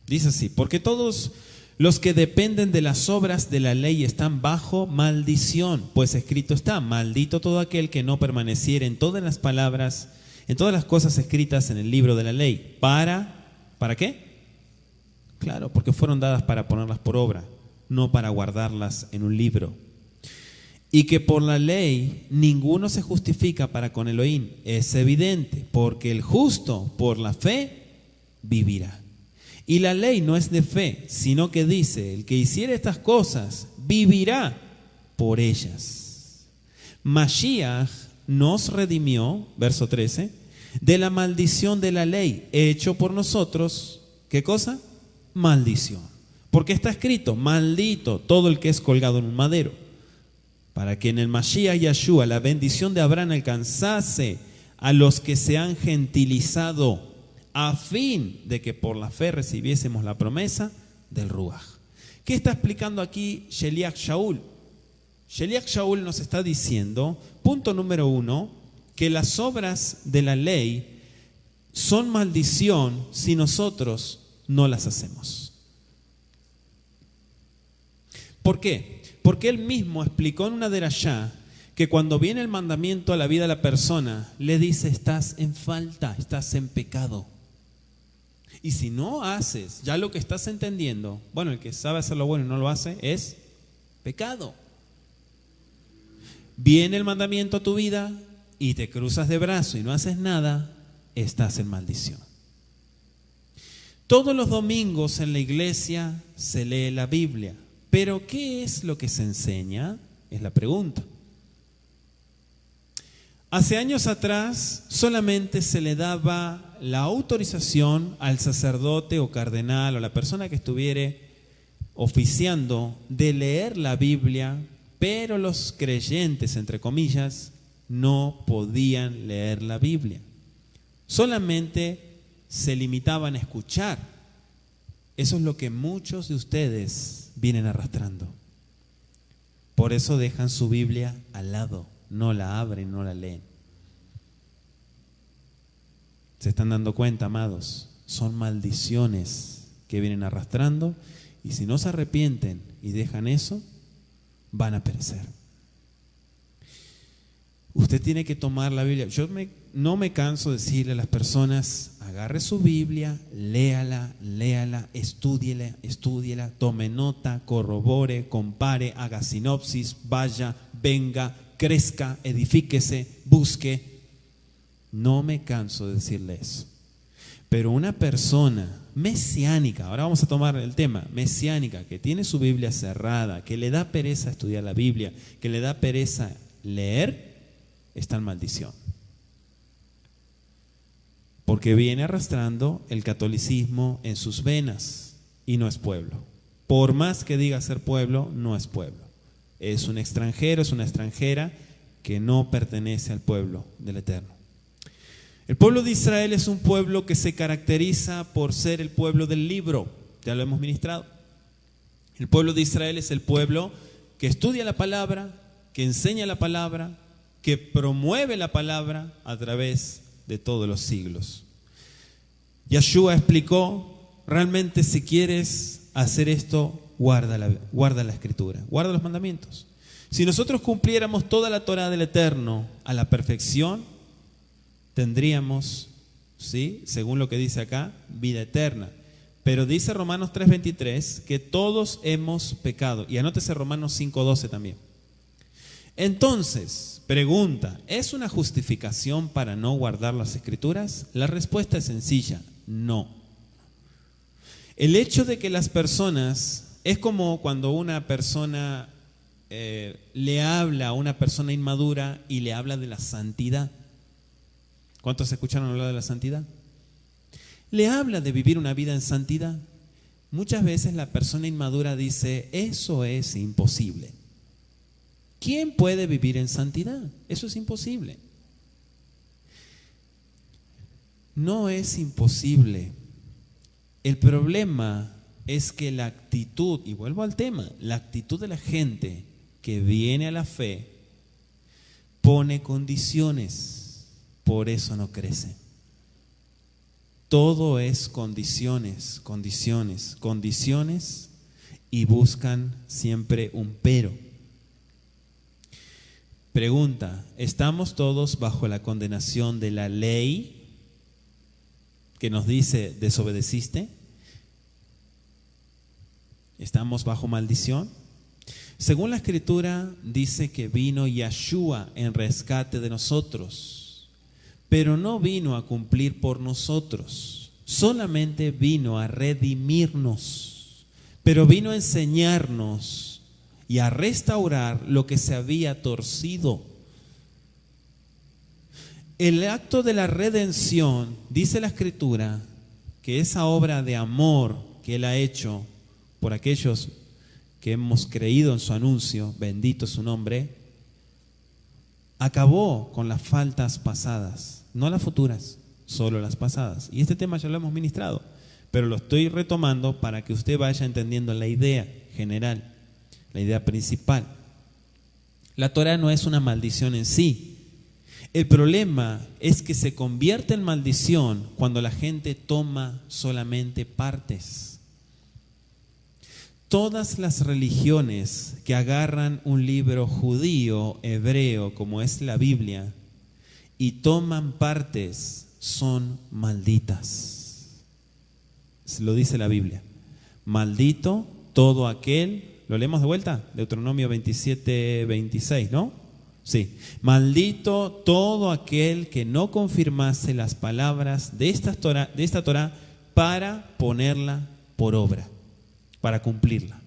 Dice así: porque todos los que dependen de las obras de la ley están bajo maldición, pues escrito está: maldito todo aquel que no permaneciere en todas las palabras, en todas las cosas escritas en el libro de la ley. ¿Para qué? Claro, porque fueron dadas para ponerlas por obra, no para guardarlas en un libro. Y que por la ley ninguno se justifica para con Elohim. Es evidente, porque el justo por la fe vivirá. Y la ley no es de fe, sino que dice: el que hiciere estas cosas vivirá por ellas. Mashiach nos redimió, verso 13, de la maldición de la ley, hecho por nosotros, ¿qué cosa? Maldición. Porque está escrito: maldito todo el que es colgado en un madero. Para que en el Mashiach Yeshua la bendición de Abraham alcanzase a los que se han gentilizado, a fin de que por la fe recibiésemos la promesa del Ruach. ¿Qué está explicando aquí Sheliach Shaul? Sheliach Shaul nos está diciendo, punto número 1, que las obras de la ley son maldición si nosotros no las hacemos. ¿Por qué? Porque él mismo explicó en una derashá que cuando viene el mandamiento a la vida de la persona, le dice: estás en falta, estás en pecado. Y si no haces ya lo que estás entendiendo, bueno, el que sabe hacer lo bueno y no lo hace es pecado. Viene el mandamiento a tu vida y te cruzas de brazo y no haces nada, estás en maldición. Todos los domingos en la iglesia se lee la Biblia, pero ¿qué es lo que se enseña? Es la pregunta. Hace años atrás solamente se le daba la autorización al sacerdote o cardenal o la persona que estuviere oficiando de leer la Biblia, pero los creyentes, entre comillas, no podían leer la Biblia. Solamente se limitaban a escuchar. Eso es lo que muchos de ustedes vienen arrastrando. Por eso dejan su Biblia al lado, no la abren, no la leen. ¿Se están dando cuenta, amados? Son maldiciones que vienen arrastrando, y si no se arrepienten y dejan eso, van a perecer. Usted tiene que tomar la Biblia. No me canso de decirle a las personas: agarre su Biblia, léala, estúdiela, tome nota, corrobore, compare, haga sinopsis, vaya, venga, crezca, edifíquese, busque. No me canso de decirle eso. Pero una persona mesiánica, ahora vamos a tomar el tema, mesiánica, que tiene su Biblia cerrada, que le da pereza estudiar la Biblia, que le da pereza leer, está en maldición. Porque viene arrastrando el catolicismo en sus venas y no es pueblo. Por más que diga ser pueblo, no es pueblo. Es un extranjero, es una extranjera que no pertenece al pueblo del Eterno. El pueblo de Israel es un pueblo que se caracteriza por ser el pueblo del libro. Ya lo hemos ministrado. El pueblo de Israel es el pueblo que estudia la palabra, que enseña la palabra, que promueve la palabra a través de todos los siglos. Yeshua explicó: realmente, si quieres hacer esto, guarda la Escritura, guarda los mandamientos. Si nosotros cumpliéramos toda la Torá del Eterno a la perfección, tendríamos, ¿sí?, según lo que dice acá, vida eterna. Pero dice Romanos 3:23 que todos hemos pecado. Y anótese Romanos 5:12 también. Entonces, pregunta: ¿es una justificación para no guardar las Escrituras? La respuesta es sencilla: no. El hecho de que las personas, es como cuando una persona le habla a una persona inmadura y le habla de la santidad. ¿Cuántos escucharon hablar de la santidad? Le habla de vivir una vida en santidad. Muchas veces la persona inmadura dice: eso es imposible. ¿Quién puede vivir en santidad? Eso es imposible. No es imposible. El problema es que la actitud, y vuelvo al tema, la actitud de la gente que viene a la fe pone condiciones. Por eso no crece. Todo es condiciones, y buscan siempre un pero. Pregunta: ¿estamos todos bajo la condenación de la ley que nos dice desobedeciste? ¿Estamos bajo maldición? Según la Escritura dice que vino Yeshua en rescate de nosotros. Pero no vino a cumplir por nosotros, solamente vino a redimirnos, pero vino a enseñarnos y a restaurar lo que se había torcido. El acto de la redención, dice la Escritura, que esa obra de amor que Él ha hecho por aquellos que hemos creído en su anuncio, bendito es su nombre, acabó con las faltas pasadas, no las futuras, solo las pasadas. Y este tema ya lo hemos ministrado, pero lo estoy retomando para que usted vaya entendiendo la idea general, la idea principal. La Torá no es una maldición en sí. El problema es que se convierte en maldición cuando la gente toma solamente partes. Todas las religiones que agarran un libro judío, hebreo, como es la Biblia, y toman partes, son malditas. Lo dice la Biblia. Maldito todo aquel, ¿lo leemos de vuelta? Deuteronomio 27:26, ¿no? Sí. Maldito todo aquel que no confirmase las palabras de esta Torá para ponerla por obra, para cumplirla.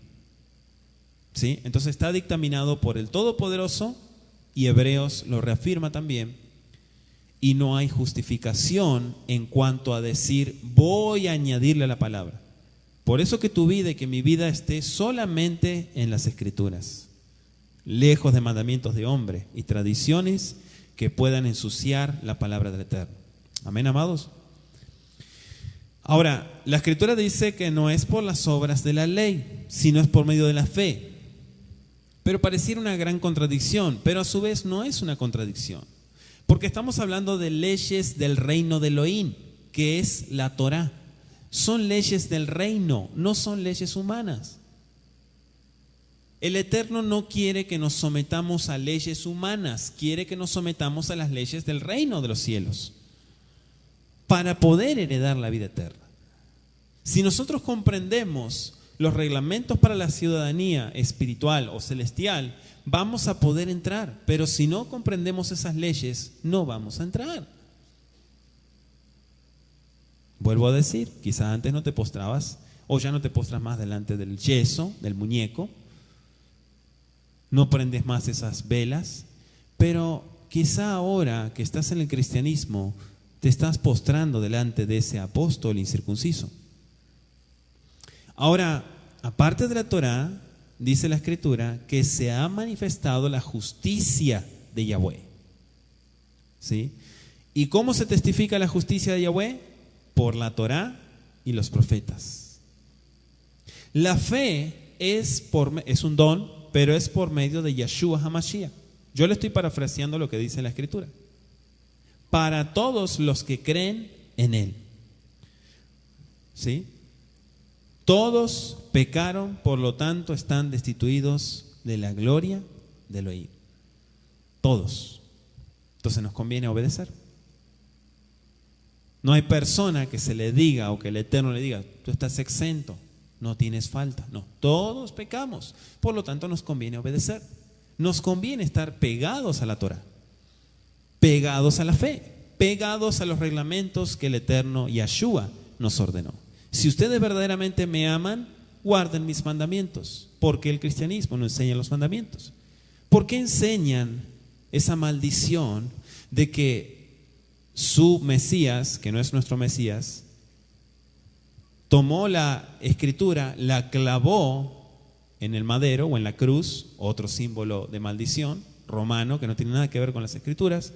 ¿Sí? Entonces está dictaminado por el Todopoderoso, y Hebreos lo reafirma también, y no hay justificación en cuanto a decir voy a añadirle a la palabra. Por eso que tu vida y que mi vida esté solamente en las Escrituras, lejos de mandamientos de hombre y tradiciones que puedan ensuciar la palabra del Eterno. Amén, amados. Ahora, la Escritura dice que no es por las obras de la ley, sino es por medio de la fe. Pero pareciera una gran contradicción, pero a su vez no es una contradicción. Porque estamos hablando de leyes del reino de Elohim, que es la Torá. Son leyes del reino, no son leyes humanas. El Eterno no quiere que nos sometamos a leyes humanas, quiere que nos sometamos a las leyes del reino de los cielos, para poder heredar la vida eterna. Si nosotros comprendemos los reglamentos para la ciudadanía espiritual o celestial, vamos a poder entrar. Pero si no comprendemos esas leyes, no vamos a entrar. Vuelvo a decir, quizá antes no te postrabas o ya no te postras más delante del yeso, del muñeco. No prendes más esas velas, pero quizá ahora que estás en el cristianismo, te estás postrando delante de ese apóstol incircunciso. Ahora, aparte de la Torá, dice la Escritura que se ha manifestado la justicia de Yahweh. ¿Sí? ¿Y cómo se testifica la justicia de Yahweh? Por la Torá y los profetas. La fe es un don, pero es por medio de Yeshua HaMashiach. Yo le estoy parafraseando lo que dice la Escritura. Para todos los que creen en Él. ¿Sí? Todos pecaron, por lo tanto están destituidos de la gloria de Elohim. Todos. Entonces nos conviene obedecer. No hay persona que se le diga o que el Eterno le diga, tú estás exento, no tienes falta. No, todos pecamos, por lo tanto nos conviene obedecer. Nos conviene estar pegados a la Torá, pegados a la fe, pegados a los reglamentos que el Eterno Yahshua nos ordenó. Si ustedes verdaderamente me aman, guarden mis mandamientos, porque el cristianismo no enseña los mandamientos. ¿Por qué enseñan esa maldición de que su Mesías, que no es nuestro Mesías, tomó la Escritura, la clavó en el madero o en la cruz, otro símbolo de maldición romano que no tiene nada que ver con las Escrituras?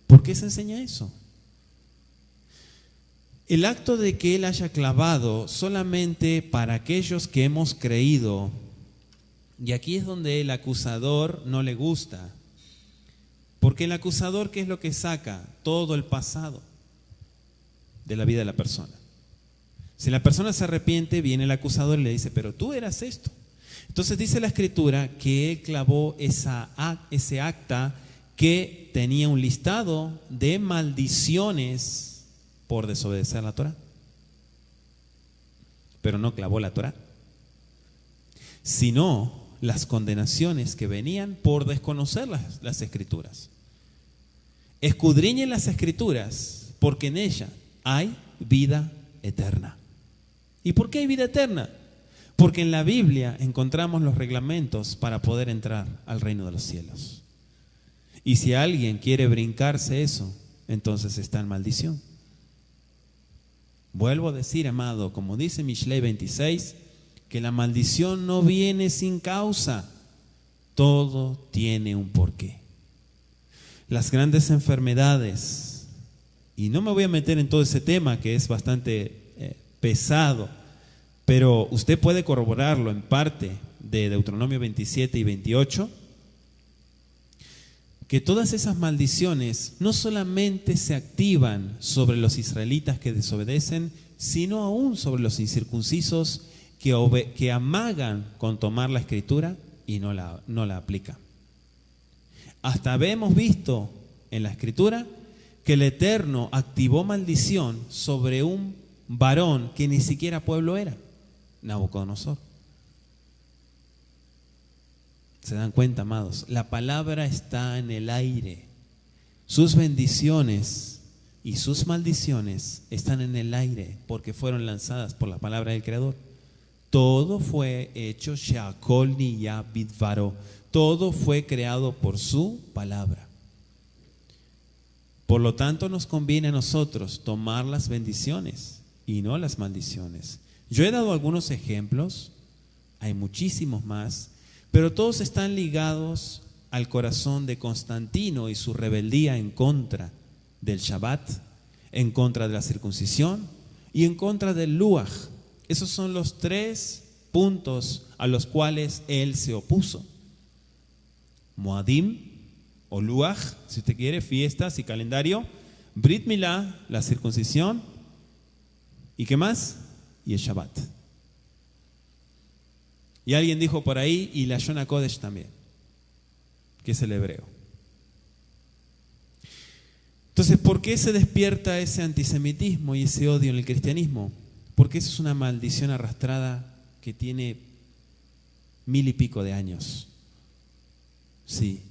¿Por qué se enseña eso? El acto de que Él haya clavado solamente para aquellos que hemos creído, y aquí es donde el acusador no le gusta, porque el acusador, ¿qué es lo que saca? Todo el pasado de la vida de la persona. Si la persona se arrepiente, viene el acusador y le dice, pero tú eras esto. Entonces dice la Escritura que Él clavó ese acta que tenía un listado de maldiciones por desobedecer la Torá. Pero no clavó la Torá, sino las condenaciones que venían por desconocer las Escrituras. Escudriñen las Escrituras, porque en ella hay vida eterna. ¿Y por qué hay vida eterna? Porque en la Biblia encontramos los reglamentos para poder entrar al reino de los cielos. Y si alguien quiere brincarse eso, entonces está en maldición. Vuelvo a decir, amado, como dice Mishlei 26, que la maldición no viene sin causa. Todo tiene un porqué. Las grandes enfermedades, y no me voy a meter en todo ese tema que es bastante pesado, pero usted puede corroborarlo en parte de Deuteronomio 27 y 28, que todas esas maldiciones no solamente se activan sobre los israelitas que desobedecen, sino aún sobre los incircuncisos que amagan con tomar la Escritura y no la aplican. Hasta hemos visto en la Escritura que el Eterno activó maldición sobre un varón que ni siquiera pueblo era, Nabucodonosor. ¿Se dan cuenta, amados? La palabra está en el aire. Sus bendiciones y sus maldiciones están en el aire porque fueron lanzadas por la palabra del Creador. Todo fue hecho Sheakol Niyah Bidvaro. Todo fue creado por su palabra. Por lo tanto, nos conviene a nosotros tomar las bendiciones y no las maldiciones. Yo he dado algunos ejemplos, hay muchísimos más, pero todos están ligados al corazón de Constantino y su rebeldía en contra del Shabbat, en contra de la circuncisión y en contra del Luaj. Esos son los 3 puntos a los cuales él se opuso. Moadim o Luaj, si usted quiere, fiestas y calendario. Brit Milá, la circuncisión. ¿Y qué más? Y el Shabbat. Y alguien dijo por ahí, y la Shon HaKodesh también, que es el hebreo. Entonces, ¿por qué se despierta ese antisemitismo y ese odio en el cristianismo? Porque eso es una maldición arrastrada que tiene 1000 y pico de años. Sí.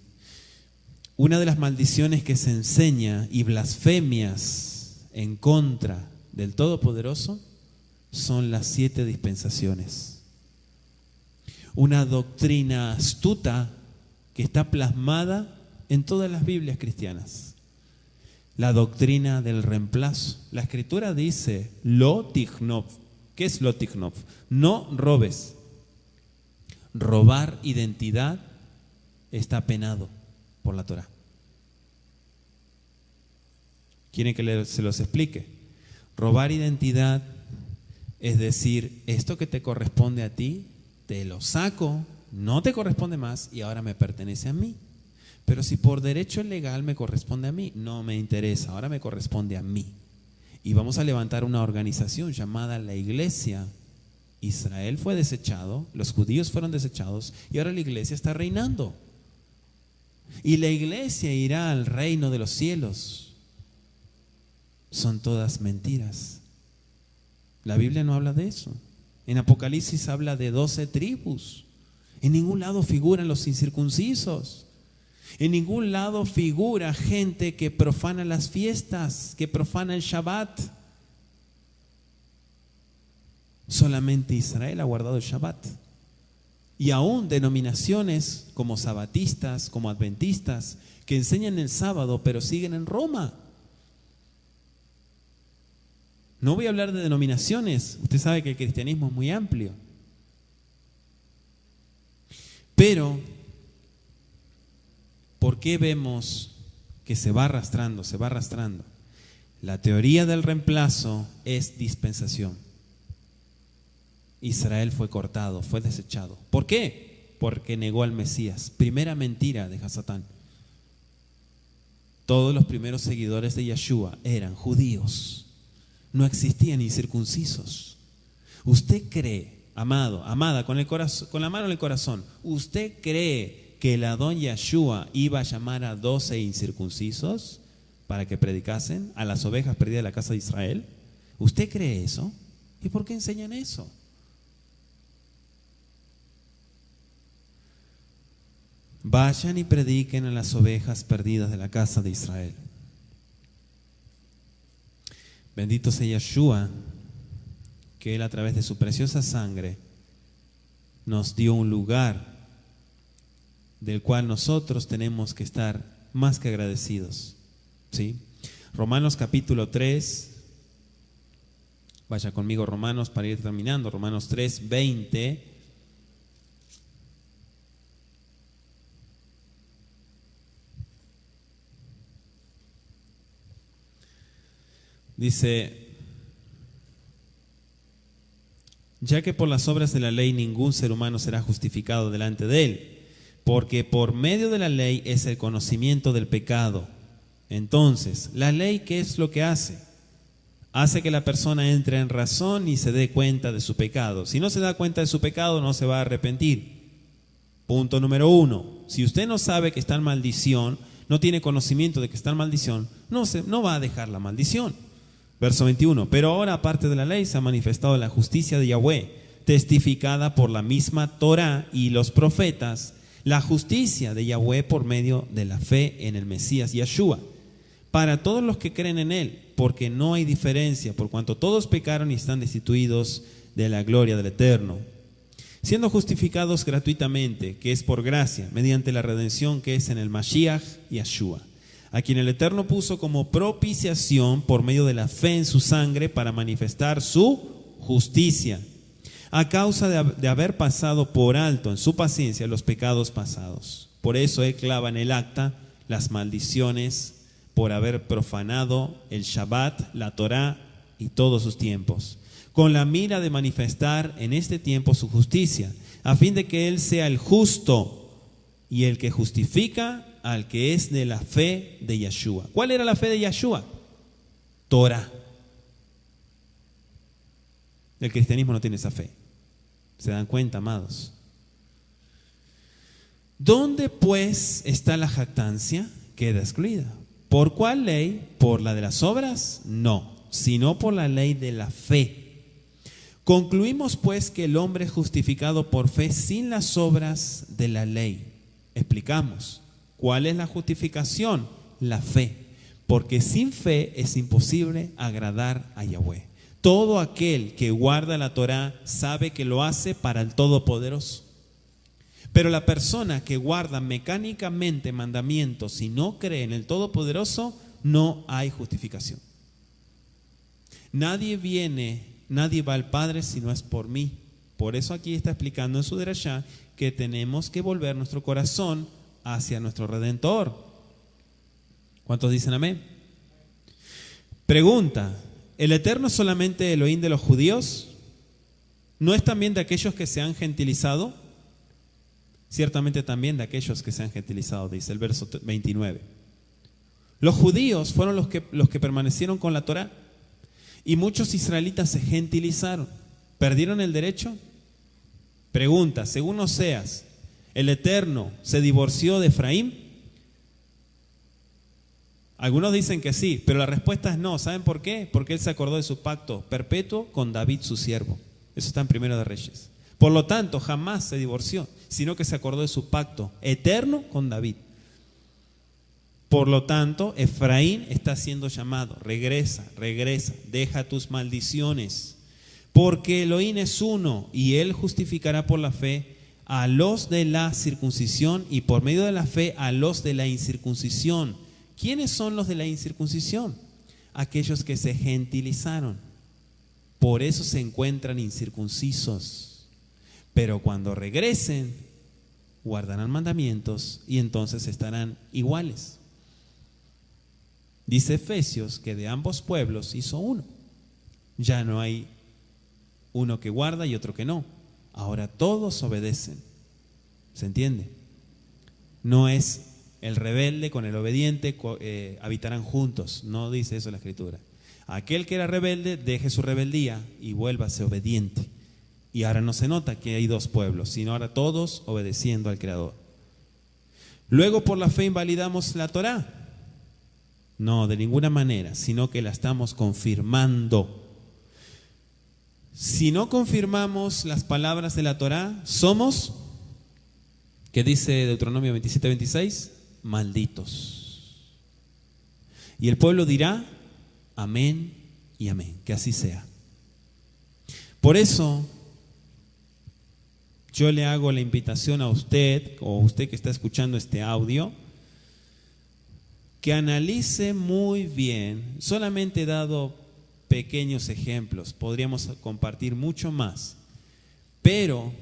Una de las maldiciones que se enseña y blasfemias en contra del Todopoderoso son las 7 dispensaciones. Una doctrina astuta que está plasmada en todas las Biblias cristianas. La doctrina del reemplazo. La Escritura dice, lo tichnov. ¿Qué es lo tichnov? No robes. Robar identidad está penado por la Torah. ¿Quieren que se los explique? Robar identidad es decir, esto que te corresponde a ti, te lo saco, no te corresponde más y ahora me pertenece a mí. Pero si por derecho legal me corresponde a mí, no me interesa, ahora me corresponde a mí. Y vamos a levantar una organización llamada la Iglesia. Israel fue desechado, los judíos fueron desechados y ahora la Iglesia está reinando. Y la Iglesia irá al reino de los cielos. Son todas mentiras. La Biblia no habla de eso. En Apocalipsis habla de 12 tribus. En ningún lado figuran los incircuncisos. En ningún lado figura gente que profana las fiestas, que profana el Shabbat. Solamente Israel ha guardado el Shabbat. Y aún denominaciones como sabatistas, como adventistas, que enseñan el sábado pero siguen en Roma. No voy a hablar de denominaciones, usted sabe que el cristianismo es muy amplio. Pero, ¿por qué vemos que se va arrastrando, se va arrastrando? La teoría del reemplazo es dispensación. Israel fue cortado, fue desechado. ¿Por qué? Porque negó al Mesías. Primera mentira de Hasatán. Todos los primeros seguidores de Yeshua eran judíos. No existían incircuncisos. ¿Usted cree, amado, amada, con la mano en el corazón, usted cree que el Adón Yeshua iba a llamar a 12 incircuncisos para que predicasen a las ovejas perdidas de la casa de Israel? ¿Usted cree eso? ¿Y por qué enseñan eso? Vayan y prediquen a las ovejas perdidas de la casa de Israel. Bendito sea Yeshua, que Él a través de su preciosa sangre nos dio un lugar del cual nosotros tenemos que estar más que agradecidos. ¿Sí? Romanos capítulo 3, vaya conmigo Romanos para ir terminando, Romanos 3, 20. Dice, ya que por las obras de la ley ningún ser humano será justificado delante de él, porque por medio de la ley es el conocimiento del pecado. Entonces, ¿la ley qué es lo que hace? Hace que la persona entre en razón y se dé cuenta de su pecado. Si no se da cuenta de su pecado, no se va a arrepentir. Punto número 1. Si usted no sabe que está en maldición, no tiene conocimiento de que está en maldición, no va a dejar la maldición. Verso 21, pero ahora aparte de la ley se ha manifestado la justicia de Yahweh, testificada por la misma Torah y los profetas, la justicia de Yahweh por medio de la fe en el Mesías Yeshua, para todos los que creen en él, porque no hay diferencia, por cuanto todos pecaron y están destituidos de la gloria del Eterno, siendo justificados gratuitamente, que es por gracia, mediante la redención que es en el Mashiach Yeshua, a quien el Eterno puso como propiciación por medio de la fe en su sangre para manifestar su justicia, a causa de haber pasado por alto en su paciencia los pecados pasados. Por eso él clava en el acta las maldiciones por haber profanado el Shabbat, la Torá y todos sus tiempos, con la mira de manifestar en este tiempo su justicia, a fin de que él sea el justo y el que justifica al que es de la fe de Yeshua. ¿Cuál era la fe de Yeshua? Torá. El cristianismo no tiene esa fe. ¿Se dan cuenta, amados? ¿Dónde pues está la jactancia? Queda excluida. ¿Por cuál ley? ¿Por la de las obras? No, sino por la ley de la fe. Concluimos pues que el hombre es justificado por fe sin las obras de la ley. Explicamos. ¿Cuál es la justificación? La fe. Porque sin fe es imposible agradar a Yahweh. Todo aquel que guarda la Torá sabe que lo hace para el Todopoderoso. Pero la persona que guarda mecánicamente mandamientos y no cree en el Todopoderoso, no hay justificación. Nadie va al Padre si no es por mí. Por eso aquí está explicando en su derashá que tenemos que volver nuestro corazón hacia nuestro Redentor. ¿Cuántos dicen amén? Pregunta: ¿el Eterno es solamente Elohim de los judíos? ¿No es también de aquellos que se han gentilizado? Ciertamente también de aquellos que se han gentilizado, dice el verso 29. Los judíos fueron los que permanecieron con la Torá, y muchos israelitas se gentilizaron. ¿Perdieron el derecho? Pregunta: según Oseas, ¿el Eterno se divorció de Efraín? Algunos dicen que sí, pero la respuesta es no. ¿Saben por qué? Porque él se acordó de su pacto perpetuo con David, su siervo. Eso está en Primero de Reyes. Por lo tanto, jamás se divorció, sino que se acordó de su pacto eterno con David. Por lo tanto, Efraín está siendo llamado: regresa, deja tus maldiciones, porque Elohim es uno y él justificará por la fe a los de la circuncisión y por medio de la fe a los de la incircuncisión. ¿Quiénes son los de la incircuncisión? Aquellos que se gentilizaron. Por eso se encuentran incircuncisos. Pero cuando regresen, guardarán mandamientos y entonces estarán iguales. Dice Efesios que de ambos pueblos hizo uno. Ya no hay uno que guarda y otro que no. Ahora todos obedecen. ¿Se entiende? No es el rebelde con el obediente habitarán juntos. No dice eso la Escritura. Aquel que era rebelde, deje su rebeldía y vuélvase obediente. Y ahora no se nota que hay dos pueblos, sino ahora todos obedeciendo al Creador. Luego por la fe invalidamos la Torá. No, de ninguna manera, sino que la estamos confirmando. Si no confirmamos las palabras de la Torá, somos, ¿qué dice Deuteronomio 27:26? Malditos. Y el pueblo dirá: amén y amén, que así sea. Por eso yo le hago la invitación a usted, o usted que está escuchando este audio, que analice muy bien. Solamente he dado pequeños ejemplos, podríamos compartir mucho más, pero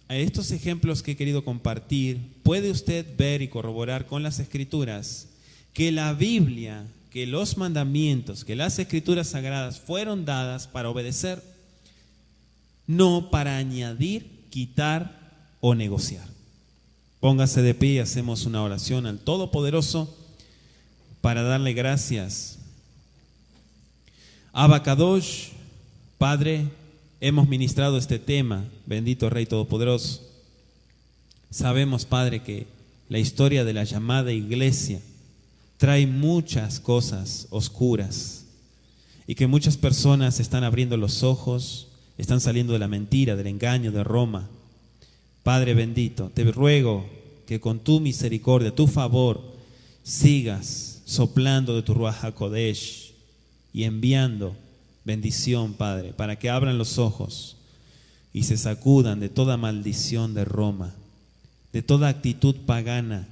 a estos ejemplos que he querido compartir, puede usted ver y corroborar con las Escrituras que la Biblia, que los mandamientos, que las Escrituras sagradas fueron dadas para obedecer, no para añadir, quitar o negociar. Póngase de pie y hacemos una oración al Todopoderoso para darle gracias. Abba Kadosh, Padre, hemos ministrado este tema, bendito Rey Todopoderoso. Sabemos, Padre, que la historia de la llamada iglesia trae muchas cosas oscuras y que muchas personas están abriendo los ojos, están saliendo de la mentira, del engaño de Roma. Padre bendito, te ruego que con tu misericordia, tu favor, sigas soplando de tu Ruach HaKodesh y enviando bendición, Padre, para que abran los ojos y se sacudan de toda maldición de Roma, de toda actitud pagana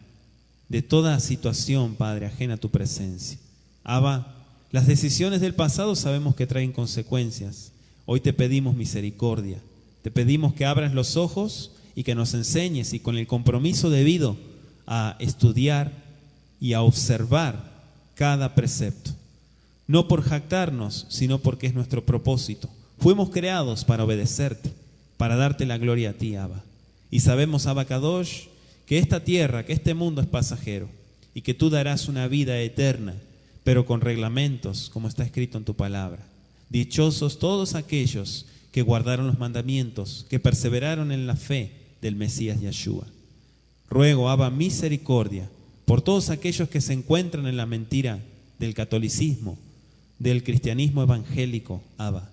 de toda situación, Padre, ajena a tu presencia. Abba, las decisiones del pasado sabemos que traen consecuencias. Hoy te pedimos misericordia. Te pedimos que abras los ojos y que nos enseñes, y con el compromiso debido a estudiar y a observar cada precepto. No por jactarnos, sino porque es nuestro propósito. Fuimos creados para obedecerte, para darte la gloria a ti, Abba. Y sabemos, Abba Kadosh, que esta tierra, que este mundo es pasajero y que tú darás una vida eterna, pero con reglamentos, como está escrito en tu palabra. Dichosos todos aquellos que guardaron los mandamientos, que perseveraron en la fe del Mesías Yeshua. Ruego, Abba, misericordia por todos aquellos que se encuentran en la mentira del catolicismo, del cristianismo evangélico, Abba.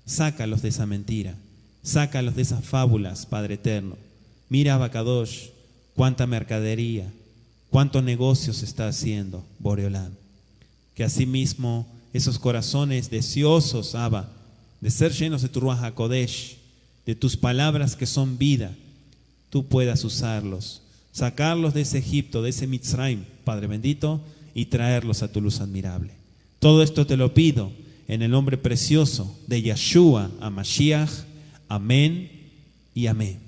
Sácalos de esa mentira, sácalos de esas fábulas, Padre eterno. Mira, Abba Kadosh, cuánta mercadería, cuántos negocios se está haciendo, Boreolán. Que asimismo esos corazones deseosos, Abba, de ser llenos de tu Ruach HaKodesh, de tus palabras que son vida, tú puedas usarlos, sacarlos de ese Egipto, de ese Mitzrayim, Padre bendito, y traerlos a tu luz admirable. Todo esto te lo pido en el nombre precioso de Yeshua HaMashiach. Amén y amén.